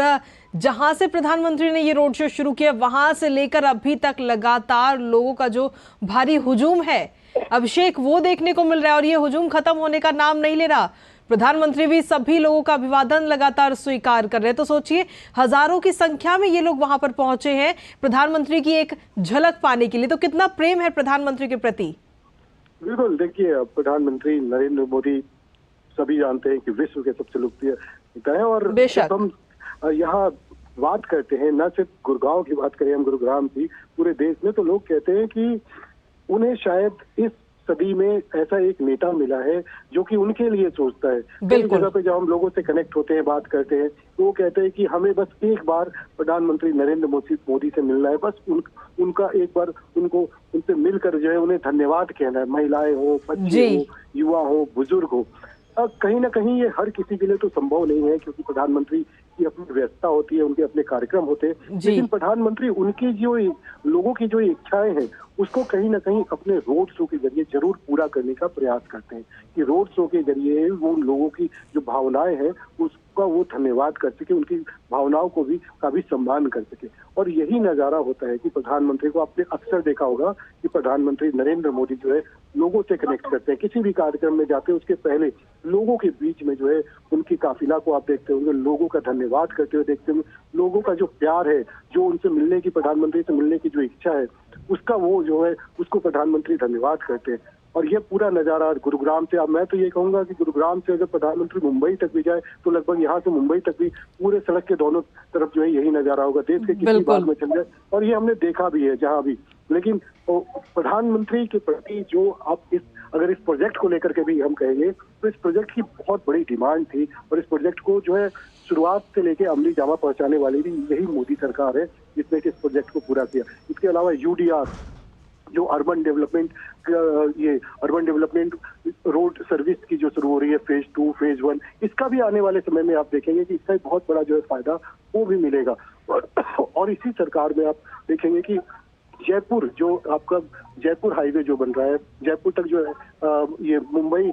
[SPEAKER 1] जहां से प्रधानमंत्री ने ये रोड शो शुरू किया वहां से लेकर अभी तक लगातार लोगों का जो भारी हुजूम है अभिषेक, वो देखने को मिल रहा है, और ये हुजूम खत्म होने का नाम नहीं ले रहा। प्रधानमंत्री भी सभी लोगों का अभिवादन लगातार स्वीकार कर रहे हैं। तो सोचिए, हजारों की संख्या में ये लोग वहां पर पहुंचे हैं प्रधानमंत्री की एक झलक पाने के लिए। तो कितना प्रेम है प्रधानमंत्री के प्रति।
[SPEAKER 3] बिल्कुल, देखिए प्रधानमंत्री नरेंद्र मोदी सभी जानते हैं कि विश्व के सबसे लोकप्रिय नेता है, और जब हम यहाँ बात करते हैं, न सिर्फ गुड़गांव की बात करें, हम गुरुग्राम की, पूरे देश में, तो लोग कहते हैं कि उन्हें शायद इस सदी में ऐसा एक नेता मिला है जो कि उनके लिए सोचता है। कई जगह पे जब हम लोगों से कनेक्ट होते हैं, बात करते हैं, तो वो कहते हैं कि हमें बस एक बार प्रधानमंत्री नरेंद्र मोदी से मिलना है, बस उनका एक बार उनसे मिलकर जो है उन्हें धन्यवाद कहना है। महिलाएं हो, बच्चे हो, युवा हो, बुजुर्ग हो, कहीं ना कहीं ये हर किसी के लिए तो संभव नहीं है, क्योंकि प्रधानमंत्री की अपनी व्यस्तता होती है, उनके अपने कार्यक्रम होते हैं, लेकिन प्रधानमंत्री उनकी जो लोगों की जो इच्छाएं हैं उसको कहीं ना कहीं अपने रोड शो के जरिए जरूर पूरा करने का प्रयास करते हैं, कि रोड शो के जरिए वो लोगों की जो भावनाएं हैं उसका वो धन्यवाद कर सके, उनकी भावनाओं को भी का भी सम्मान कर सके। और यही नजारा होता है कि प्रधानमंत्री को आपने अक्सर देखा होगा कि प्रधानमंत्री नरेंद्र मोदी जो है लोगों से कनेक्ट करते हैं, किसी भी कार्यक्रम में जाते हैं उसके पहले लोगों के बीच में जो है उनकी काफिला को आप देखते होंगे, लोगों का धन्यवाद करते हुए देखते होंगे, लोगों का जो प्यार है, जो उनसे मिलने की, प्रधानमंत्री से मिलने की जो इच्छा है, उसका वो जो है उसको प्रधानमंत्री धन्यवाद करते हैं। और ये पूरा नजारा गुरुग्राम से, अब मैं तो ये कहूंगा कि गुरुग्राम से अगर प्रधानमंत्री मुंबई तक भी जाए तो लगभग यहाँ से मुंबई तक भी पूरे सड़क के दोनों तरफ जो है यही नजारा होगा, देश के किसी भाग में चल जाए, और ये हमने देखा भी है जहाँ भी। लेकिन प्रधानमंत्री के प्रति जो आप अगर इस प्रोजेक्ट को लेकर के भी हम कहेंगे तो इस प्रोजेक्ट की बहुत बड़ी डिमांड थी, और इस प्रोजेक्ट को जो है शुरुआत से लेके अमली जामा पहुंचाने वाली भी यही मोदी सरकार है जिसने कि इस प्रोजेक्ट को पूरा किया। इसके अलावा यूडीआर जो अर्बन डेवलपमेंट रोड सर्विस की जो शुरू हो रही है, फेज 2, फेज 1, इसका भी आने वाले समय में आप देखेंगे कि इसका बहुत बड़ा जो है फायदा वो भी मिलेगा। और इसी सरकार में आप देखेंगे कि जयपुर, जो आपका जयपुर हाईवे जो बन रहा है, जयपुर तक जो है ये मुंबई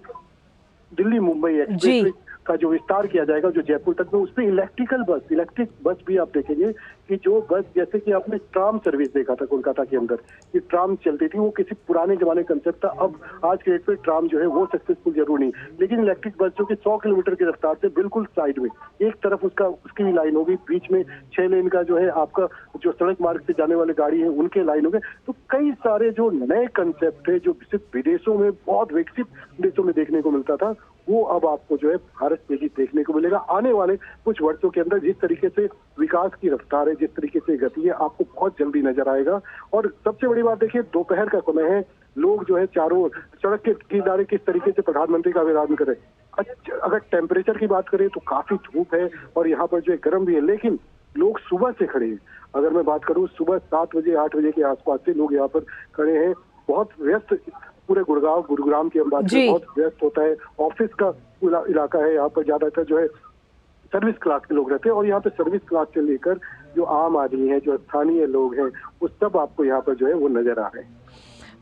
[SPEAKER 3] दिल्ली मुंबई एक्सप्रेस का जो विस्तार किया जाएगा, जो जयपुर तक में, उस पर इलेक्ट्रिक बस भी आप देखेंगे कि जो बस, जैसे कि आपने ट्राम सर्विस देखा था कोलकाता के अंदर, कि ट्राम चलती थी, वो किसी पुराने जमाने कंसेप्ट था। अब आज के डेट पे ट्राम जो है वो सक्सेसफुल जरूर नहीं, लेकिन इलेक्ट्रिक बस जो कि 100 किलोमीटर की रफ्तार से बिल्कुल साइड में, एक तरफ उसकी भी लाइन होगी, बीच में 6 लेन का जो है आपका जो सड़क मार्ग से जाने वाले गाड़ी है उनके लाइन हो गए। तो कई सारे जो नए कंसेप्ट है, जो सिर्फ विदेशों में, बहुत विकसित देशों में देखने को मिलता था, वो अब आपको जो है भारत में ही देखने को मिलेगा। आने वाले कुछ वर्षों के अंदर जिस तरीके से विकास की रफ्तार है, जिस तरीके से गति है, आपको बहुत जल्दी नजर आएगा। और सबसे बड़ी बात देखिए, दोपहर का समय है, लोग जो है चारों ओर सड़क के किनारे किस तरीके से प्रधानमंत्री का अभिवादन करें। अगर टेम्परेचर की बात करें तो काफी धूप है और यहाँ पर जो है गर्म भी है, लेकिन लोग सुबह से खड़े हैं। अगर मैं बात करूँ, सुबह 7 बजे 8 बजे के आसपास से लोग यहाँ पर खड़े हैं। बहुत व्यस्त, पूरे गुरुग्राम की हम बात करें, बहुत व्यस्त होता है। ऑफिस का इलाका है, यहाँ पर ज्यादातर जो है सर्विस क्लास के लोग रहते हैं, और यहाँ पे सर्विस क्लास से लेकर जो आम आदमी है, जो स्थानीय लोग हैं, वो सब आपको यहाँ पर जो है वो नजर आ रहे हैं।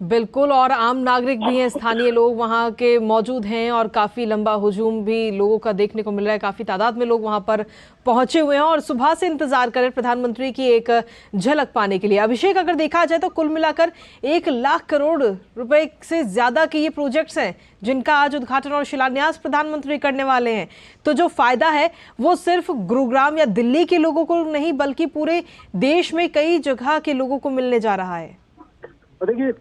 [SPEAKER 1] बिल्कुल, और आम नागरिक भी हैं, स्थानीय लोग वहां के मौजूद हैं, और काफी लंबा हुजूम भी लोगों का देखने को मिल रहा है। काफी तादाद में लोग वहां पर पहुंचे हुए हैं और सुबह से इंतजार करें प्रधानमंत्री की एक झलक पाने के लिए। अभिषेक, अगर देखा जाए तो कुल मिलाकर 1 लाख करोड़ रुपए से ज्यादा के ये प्रोजेक्ट्स हैं जिनका आज उद्घाटन और शिलान्यास प्रधानमंत्री करने वाले हैं। तो जो फायदा है वो सिर्फ गुरुग्राम या दिल्ली के लोगों को नहीं, बल्कि पूरे देश में कई जगह के लोगों को मिलने जा रहा है।
[SPEAKER 3] देखिए,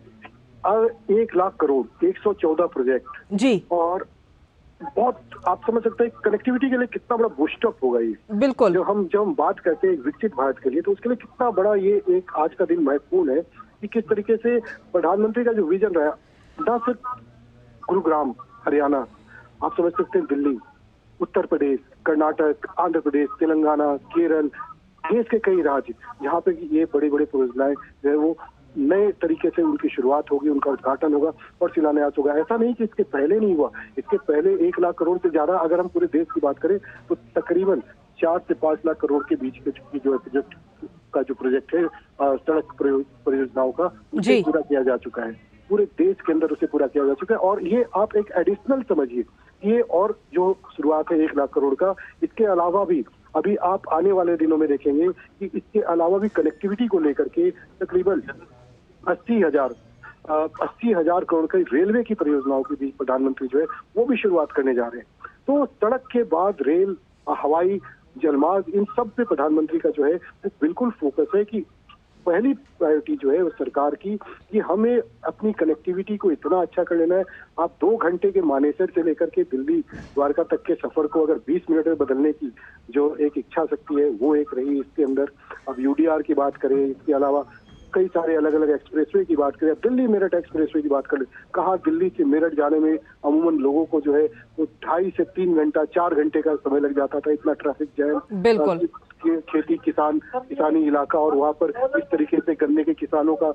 [SPEAKER 3] 1 लाख करोड़, 114 प्रोजेक्ट जी, और बहुत आप समझ सकते हैं कनेक्टिविटी के लिए कितना बड़ा बूस्टअप होगा ये।
[SPEAKER 1] बिल्कुल,
[SPEAKER 3] जब हम बात करते हैं एक विकसित भारत के लिए, तो उसके लिए कितना बड़ा ये एक आज का दिन महत्वपूर्ण है कि किस तरीके से प्रधानमंत्री का जो विजन रहा, ना सिर्फ गुरुग्राम हरियाणा, आप समझ सकते हैं दिल्ली, उत्तर प्रदेश, कर्नाटक, आंध्र प्रदेश, तेलंगाना, केरल, देश के कई राज्य जहाँ पे ये बड़ी बड़ी परियोजनाएं जो है वो नए तरीके से उनकी शुरुआत होगी, उनका उद्घाटन होगा और शिलान्यास होगा। ऐसा नहीं कि इसके पहले नहीं हुआ, इसके पहले 1 लाख करोड़ से ज्यादा, अगर हम पूरे देश की बात करें तो तकरीबन 4 से 5 लाख करोड़ के बीच के जो प्रोजेक्ट का जो प्रोजेक्ट है सड़क परियोजनाओं का, उसे पूरा किया जा चुका है। पूरे देश के अंदर उसे पूरा किया जा चुका है। और ये आप एक एडिशनल समझिए, ये और जो शुरुआत है 1 लाख करोड़ का, इसके अलावा भी अभी आप आने वाले दिनों में देखेंगे कि इसके अलावा भी कनेक्टिविटी को लेकर के तकरीबन 80,000 करोड़ की रेलवे की परियोजनाओं की भी प्रधानमंत्री जो है वो भी शुरुआत करने जा रहे हैं। तो सड़क के बाद रेल, हवाई, जलमार्ग, इन सब पे प्रधानमंत्री का जो है वो बिल्कुल फोकस है कि पहली प्रायोरिटी जो है वो सरकार की कि हमें अपनी कनेक्टिविटी को इतना अच्छा कर लेना है। आप 2 घंटे के मानेसर से लेकर के दिल्ली द्वारका तक के सफर को अगर 20 मिनट में बदलने की जो एक इच्छा शक्ति है वो एक रही इसके अंदर। अब यूडीआर की बात करें, इसके अलावा कई सारे अलग अलग एक्सप्रेसवे की बात करें, दिल्ली मेरठ एक्सप्रेसवे की बात करें, कहाँ दिल्ली से मेरठ जाने में अमूमन लोगों को जो है वो 2.5 से 3 घंटा 4 घंटे का समय लग जाता था, इतना ट्रैफिक जैम।
[SPEAKER 1] बिल्कुल,
[SPEAKER 3] खेती किसानी इलाका, और वहाँ पर इस तरीके से गन्ने के किसानों का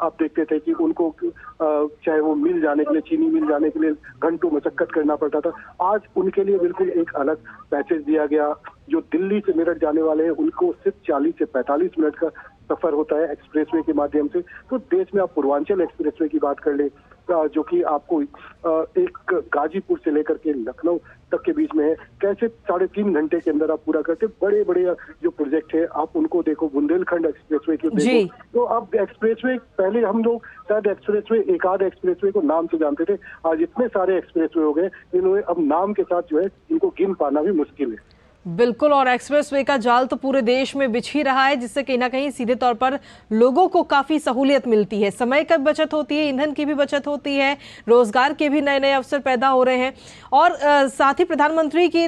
[SPEAKER 3] आप देखते थे कि उनको चाहे वो मिल जाने के लिए, चीनी मिल जाने के लिए घंटों मशक्कत करना पड़ता था। आज उनके लिए बिल्कुल एक अलग पैकेज दिया गया। जो दिल्ली से मेरठ जाने वाले हैं उनको सिर्फ 40 से 45 मिनट का सफर होता है एक्सप्रेसवे के माध्यम से। तो देश में आप पूर्वांचल एक्सप्रेसवे की बात कर ले, जो कि आपको एक गाजीपुर से लेकर के लखनऊ तक के बीच में है, कैसे 3.5 घंटे के अंदर आप पूरा करते। बड़े बड़े जो प्रोजेक्ट है आप उनको देखो, बुंदेलखंड एक्सप्रेसवे के देखो, तो अब एक्सप्रेसवे, पहले हम लोग शायद एक्सप्रेसवे एक आध एक्सप्रेसवे को नाम से जानते थे, आज इतने सारे एक्सप्रेसवे हो गए इन्होंने अब नाम के साथ जो है इनको गिन पाना भी मुश्किल है।
[SPEAKER 1] बिल्कुल, और एक्सप्रेसवे का जाल तो पूरे देश में बिछ ही रहा है, जिससे कहीं ना कहीं सीधे तौर पर लोगों को काफी सहूलियत मिलती है, समय की बचत होती है, ईंधन की भी बचत होती है, रोजगार के भी नए नए अवसर पैदा हो रहे हैं। और साथ ही प्रधानमंत्री की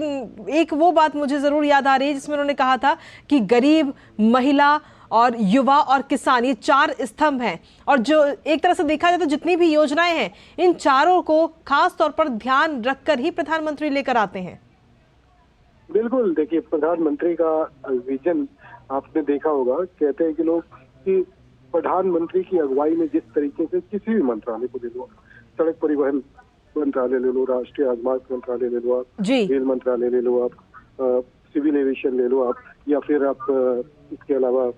[SPEAKER 1] एक वो बात मुझे जरूर याद आ रही है जिसमें उन्होंने कहा था कि गरीब, महिला और युवा और किसान, ये 4 स्तंभ हैं। और जो एक तरह से देखा जाए तो जितनी भी योजनाएं हैं इन चारों को खास तौर पर ध्यान रखकर ही प्रधानमंत्री लेकर आते हैं।
[SPEAKER 3] बिल्कुल, देखिए प्रधानमंत्री का विजन आपने देखा होगा, कहते हैं कि लोग कि प्रधानमंत्री की अगुवाई में जिस तरीके से किसी भी मंत्रालय को ले लो, सड़क परिवहन मंत्रालय ले लो, राष्ट्रीय राजमार्ग मंत्रालय ले लो आप, रेल मंत्रालय ले लो आप, सिविल एविएशन ले लो आप, या फिर आप इसके अलावा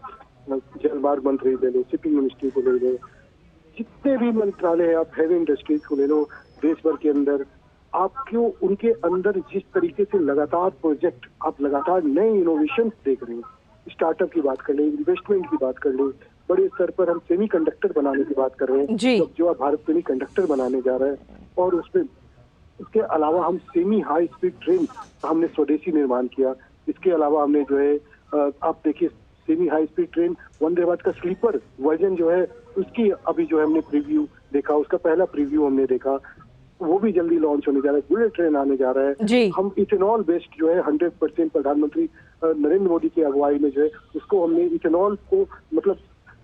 [SPEAKER 3] जलमार्ग मंत्री ले लो, शिपिंग मिनिस्ट्री को ले लो, जितने भी मंत्रालय है, आप हैवी इंडस्ट्रीज को ले लो देश भर के अंदर, आपको उनके अंदर जिस तरीके से लगातार प्रोजेक्ट, आप लगातार नए इनोवेशन देख रहे हैं, स्टार्टअप की बात कर लें, इन्वेस्टमेंट की बात कर लें, बड़े स्तर पर हम सेमीकंडक्टर बनाने की बात कर रहे हैं,
[SPEAKER 1] जी।
[SPEAKER 3] जो अब भारत सेमीकंडक्टर बनाने जा रहा है, और उसमें इसके अलावा हम सेमी हाई स्पीड ट्रेन का हमने स्वदेशी निर्माण किया। इसके अलावा हमने जो है आप देखिए semi high speed train Vande Bharat का स्लीपर वर्जन जो है उसकी अभी जो है हमने प्रीव्यू देखा, उसका पहला प्रीव्यू हमने देखा, वो भी जल्दी लॉन्च होने जा रहा है। बुलेट ट्रेन आने जा रहा है
[SPEAKER 1] जी।
[SPEAKER 3] हम इथेनॉल बेस्ड जो है 100% प्रधानमंत्री नरेंद्र मोदी की अगुवाई में जो है उसको हमने इथेनॉल को मतलब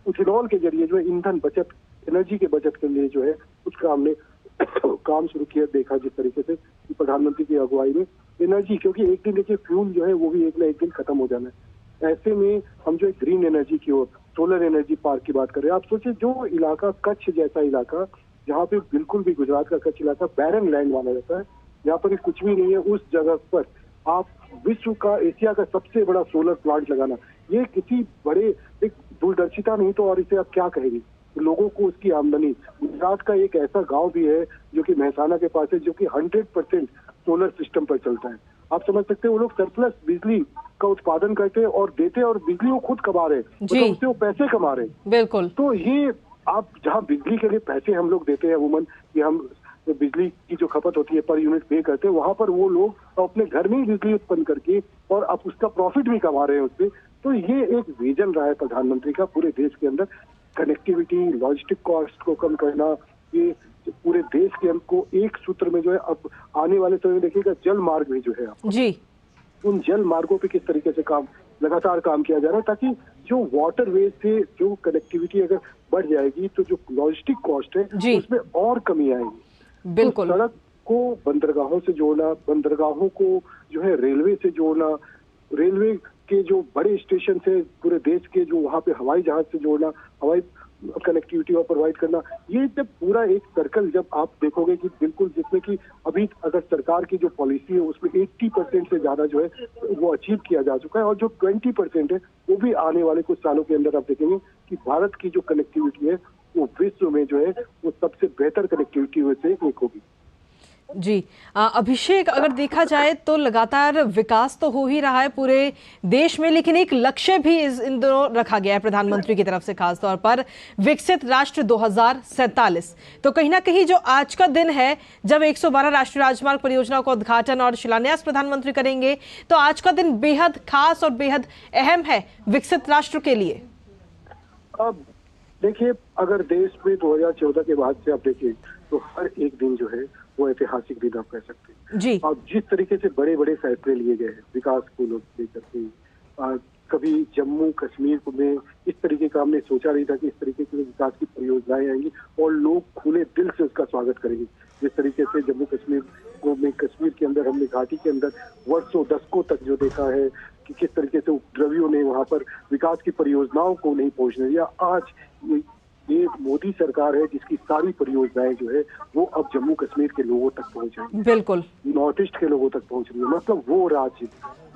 [SPEAKER 3] इथेनॉल के जरिए जो है ईंधन बचत, एनर्जी के बचत के लिए जो है उसका हमने काम शुरू किया, देखा जिस तरीके से प्रधानमंत्री की अगुवाई में एनर्जी, क्योंकि एक दिन देखिए फ्यूल जो है वो भी एक ना एक दिन खत्म हो जाना है। ऐसे में हम जो है ग्रीन एनर्जी की ओर, सोलर एनर्जी पार्क की बात कर रहे हैं। आप सोचिए जो इलाका कच्छ जैसा इलाका, जहाँ पे बिल्कुल भी गुजरात का कच्छ इलाका बैरन लैंड माना जाता है, जहाँ पर कुछ भी नहीं है, उस जगह पर आप विश्व का, एशिया का सबसे बड़ा सोलर प्लांट लगाना, ये किसी बड़े एक दूरदर्शिता नहीं तो और इसे आप क्या कहेंगे, लोगों को उसकी आमदनी। गुजरात का एक ऐसा गांव भी है जो कि महसाना के पास है, जो कि 100% सोलर सिस्टम पर चलता है। आप समझ सकते हैं वो लोग सरप्लस बिजली का उत्पादन करते हैं और देते हैं, और बिजली वो खुद कमा रहे हैं, मतलब उससे वो पैसे कमा रहे हैं।
[SPEAKER 1] बिल्कुल।
[SPEAKER 3] तो ये आप जहाँ बिजली के लिए पैसे हम लोग देते हैं वुमन, कि हम बिजली की जो खपत होती है पर यूनिट पे करते हैं, वहां पर वो लोग अपने घर में ही बिजली उत्पन्न करके और अब उसका प्रॉफिट भी कमा रहे हैं उससे। तो ये एक विजन रहा है प्रधानमंत्री का पूरे देश के अंदर, कनेक्टिविटी, लॉजिस्टिक कॉस्ट को कम करना, ये पूरे देश के हमको एक सूत्र में जो है अब आने वाले समय में देखिएगा जल मार्ग भी जो है आप
[SPEAKER 1] जी।
[SPEAKER 3] उन जल मार्गों पे किस तरीके से लगातार काम किया जा रहा है, ताकि जो वाटरवे से जो कनेक्टिविटी अगर बढ़ जाएगी तो जो लॉजिस्टिक कॉस्ट है उसमें और कमी आएगी।
[SPEAKER 1] बिल्कुल।
[SPEAKER 3] तो सड़क को बंदरगाहों से जोड़ना, बंदरगाहों को जो है रेलवे से जोड़ना, रेलवे के जो बड़े स्टेशन है पूरे देश के, जो वहाँ पे हवाई जहाज से जोड़ना, हवाई कनेक्टिविटी और प्रोवाइड करना, ये जब पूरा एक सर्कल जब आप देखोगे कि बिल्कुल, जिसमें कि अभी अगर सरकार की जो पॉलिसी है उसमें 80% से ज्यादा जो है वो अचीव किया जा चुका है, और जो 20% है वो भी आने वाले कुछ सालों के अंदर आप देखेंगे कि भारत की जो कनेक्टिविटी है वो विश्व में जो है वो सबसे बेहतर कनेक्टिविटी में से एक होगी।
[SPEAKER 1] जी। अभिषेक, अगर देखा जाए तो लगातार विकास तो हो ही रहा है पूरे देश में, लेकिन एक लक्ष्य भी इन दिनों रखा गया है प्रधानमंत्री की तरफ से, खासतौर पर विकसित राष्ट्र 2047। तो कहीं ना कहीं जो आज का दिन है जब 112 राष्ट्रीय राजमार्ग परियोजना का उद्घाटन और शिलान्यास प्रधानमंत्री करेंगे, तो आज का दिन बेहद खास और बेहद अहम है विकसित राष्ट्र के लिए।
[SPEAKER 3] अब देखिए, अगर देश में 2014 के बाद से आप देखिए तो हर एक दिन जो है वो ऐतिहासिक दिन आप कह सकते हैं
[SPEAKER 1] जी।
[SPEAKER 3] और जिस तरीके से बड़े बड़े फैसले लिए गए हैं विकास को लेकर के, कभी जम्मू कश्मीर में इस तरीके का हमने सोचा नहीं था कि इस तरीके की विकास की परियोजनाएं आएंगी और लोग खुले दिल से उसका स्वागत करेंगे। जिस तरीके से जम्मू कश्मीर कश्मीर के अंदर हमने घाटी के अंदर वर्षों दशकों तक जो देखा है कि किस तरीके से उपद्रवियों ने वहां पर विकास की परियोजनाओं को नहीं पहुंचने दिया, आज ये मोदी सरकार है जिसकी सारी परियोजनाएं जो है वो अब जम्मू कश्मीर के लोगों तक पहुंच रही है,
[SPEAKER 1] बिल्कुल
[SPEAKER 3] नॉर्थ ईस्ट के लोगों तक पहुंच रही है। मतलब वो राज्य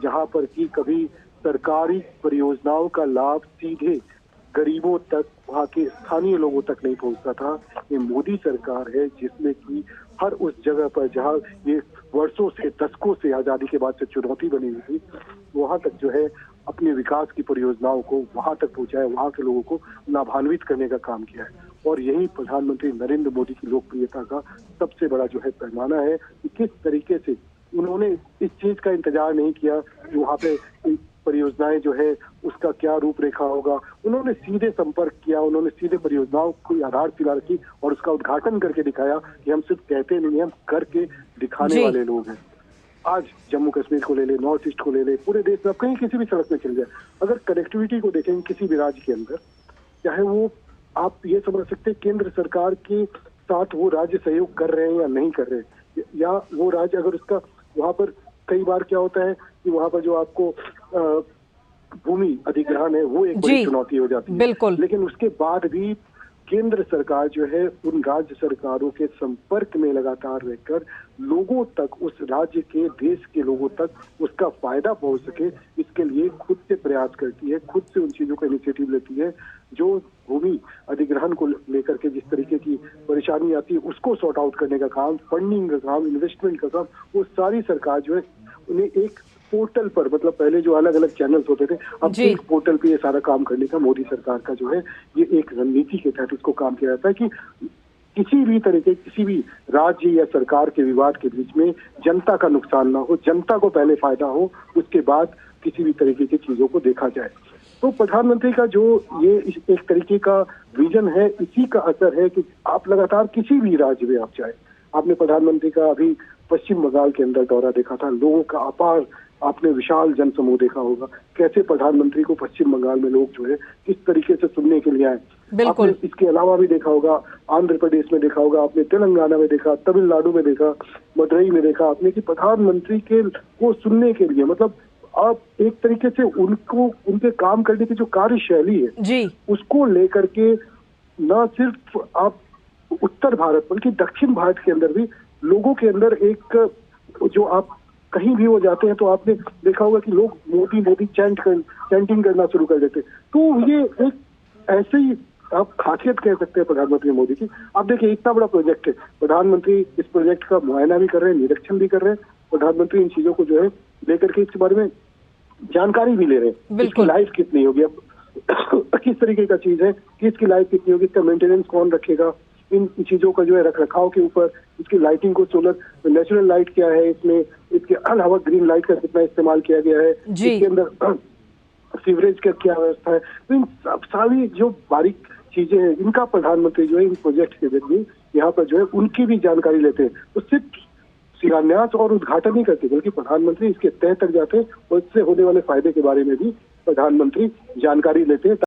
[SPEAKER 3] जहां पर कि कभी सरकारी परियोजनाओं का लाभ सीधे गरीबों तक, वहाँ के स्थानीय लोगों तक नहीं पहुंचता था, ये मोदी सरकार है जिसमें कि हर उस जगह पर जहाँ ये वर्षों से दशकों से आजादी के बाद से चुनौती बनी हुई थी, वहां तक जो है अपने विकास की परियोजनाओं को वहां तक पहुंचाया, वहां के लोगों को लाभान्वित करने का काम किया है। और यही प्रधानमंत्री नरेंद्र मोदी की लोकप्रियता का सबसे बड़ा जो है पैमाना है कि किस तरीके से उन्होंने इस चीज का इंतजार नहीं किया कि वहां पे परियोजनाएं जो है उसका क्या रूपरेखा होगा। उन्होंने सीधे संपर्क किया, उन्होंने सीधे परियोजनाओं को आधारशिला रखी और उसका उद्घाटन करके दिखाया कि हम सिर्फ कहते नहीं, हम करके दिखाने वाले लोग हैं। आज जम्मू कश्मीर को ले ले, नॉर्थ ईस्ट को ले ले, पूरे देश में कहीं किसी भी सड़क में चल जाए, अगर कनेक्टिविटी को देखेंगे किसी भी राज्य के अंदर, चाहे वो आप ये समझ सकते हैं केंद्र सरकार के साथ वो राज्य सहयोग कर रहे हैं या नहीं कर रहे हैं, या वो राज्य अगर उसका वहां पर कई बार क्या होता है कि वहां पर जो आपको भूमि अधिग्रहण है वो एक बड़ी चुनौती हो जाती है।
[SPEAKER 1] बिल्कुल।
[SPEAKER 3] लेकिन उसके बाद भी केंद्र सरकार जो है उन राज्य सरकारों के संपर्क में लगातार रहकर लोगों तक, उस राज्य के, देश के लोगों तक उसका फायदा पहुंच सके, इसके लिए खुद से प्रयास करती है, खुद से उन चीजों का इनिशिएटिव लेती है। जो भूमि अधिग्रहण को लेकर के जिस तरीके की परेशानी आती है उसको सॉर्ट आउट करने का काम, फंडिंग का काम, इन्वेस्टमेंट का काम, वो सारी सरकार जो है उन्हें एक पोर्टल पर, मतलब पहले जो अलग अलग चैनल्स होते थे, अब
[SPEAKER 1] जी।
[SPEAKER 3] एक पोर्टल पे ये सारा काम करने का मोदी सरकार का जो है ये एक रणनीति के तहत इसको काम किया जाता है कि किसी भी तरीके, किसी भी राज्य या सरकार के विवाद के बीच में जनता का नुकसान ना हो, जनता को पहले फायदा हो, उसके बाद किसी भी तरीके की चीजों को देखा जाए। तो प्रधानमंत्री का जो ये एक तरीके का विजन है, इसी का असर है कि आप लगातार किसी भी राज्य में आप जाए, आपने प्रधानमंत्री का अभी पश्चिम बंगाल के अंदर दौरा देखा था, लोगों का अपार, आपने विशाल जनसमूह देखा होगा, कैसे प्रधानमंत्री को पश्चिम बंगाल में लोग जो है किस तरीके से सुनने के लिए आए।
[SPEAKER 1] बिल्कुल।
[SPEAKER 3] आपने इसके अलावा भी देखा होगा, आंध्र प्रदेश में देखा होगा, आपने तेलंगाना में देखा, तमिलनाडु में देखा, मदुरई में देखा आपने कि प्रधानमंत्री के को सुनने के लिए, मतलब आप एक तरीके से उनको, उनके काम करने की जो कार्यशैली है
[SPEAKER 1] जी,
[SPEAKER 3] उसको लेकर के न सिर्फ आप उत्तर भारत बल्कि दक्षिण भारत के अंदर भी लोगों के अंदर एक, जो आप कहीं भी वो जाते हैं तो आपने देखा होगा कि लोग मोदी मोदी चैंटिंग करना शुरू कर देते। तो ये एक ऐसे ही आप खासियत कह सकते हैं प्रधानमंत्री मोदी की। आप देखिए इतना बड़ा प्रोजेक्ट है, प्रधानमंत्री इस प्रोजेक्ट का मुआयना भी कर रहे हैं, निरीक्षण भी कर रहे हैं, प्रधानमंत्री इन चीजों को जो है लेकर के इसके बारे में जानकारी भी ले रहे हैं। इसकी लाइफ कितनी होगी, अब किस तरीके का चीज है कि इसकी लाइफ कितनी होगी, इसका मेंटेनेंस कौन रखेगा, इन चीजों का जो है रख रखाव के ऊपर, इसकी लाइटिंग को, सोलर नेचुरल लाइट क्या है इसमें, इसके अलावा ग्रीन लाइट का कितना इस्तेमाल किया गया है, इसके अंदर सीवरेज का क्या व्यवस्था है। तो इन सब सारी जो बारीक चीजें हैं इनका प्रधानमंत्री जो है इन प्रोजेक्ट के जरिए यहाँ पर जो है उनकी भी जानकारी लेते हैं। तो सिर्फ शिलान्यास और उद्घाटन नहीं करते बल्कि प्रधानमंत्री इसके तह तक जाते हैं और इससे होने वाले फायदे के बारे में भी प्रधानमंत्री जानकारी लेते हैं।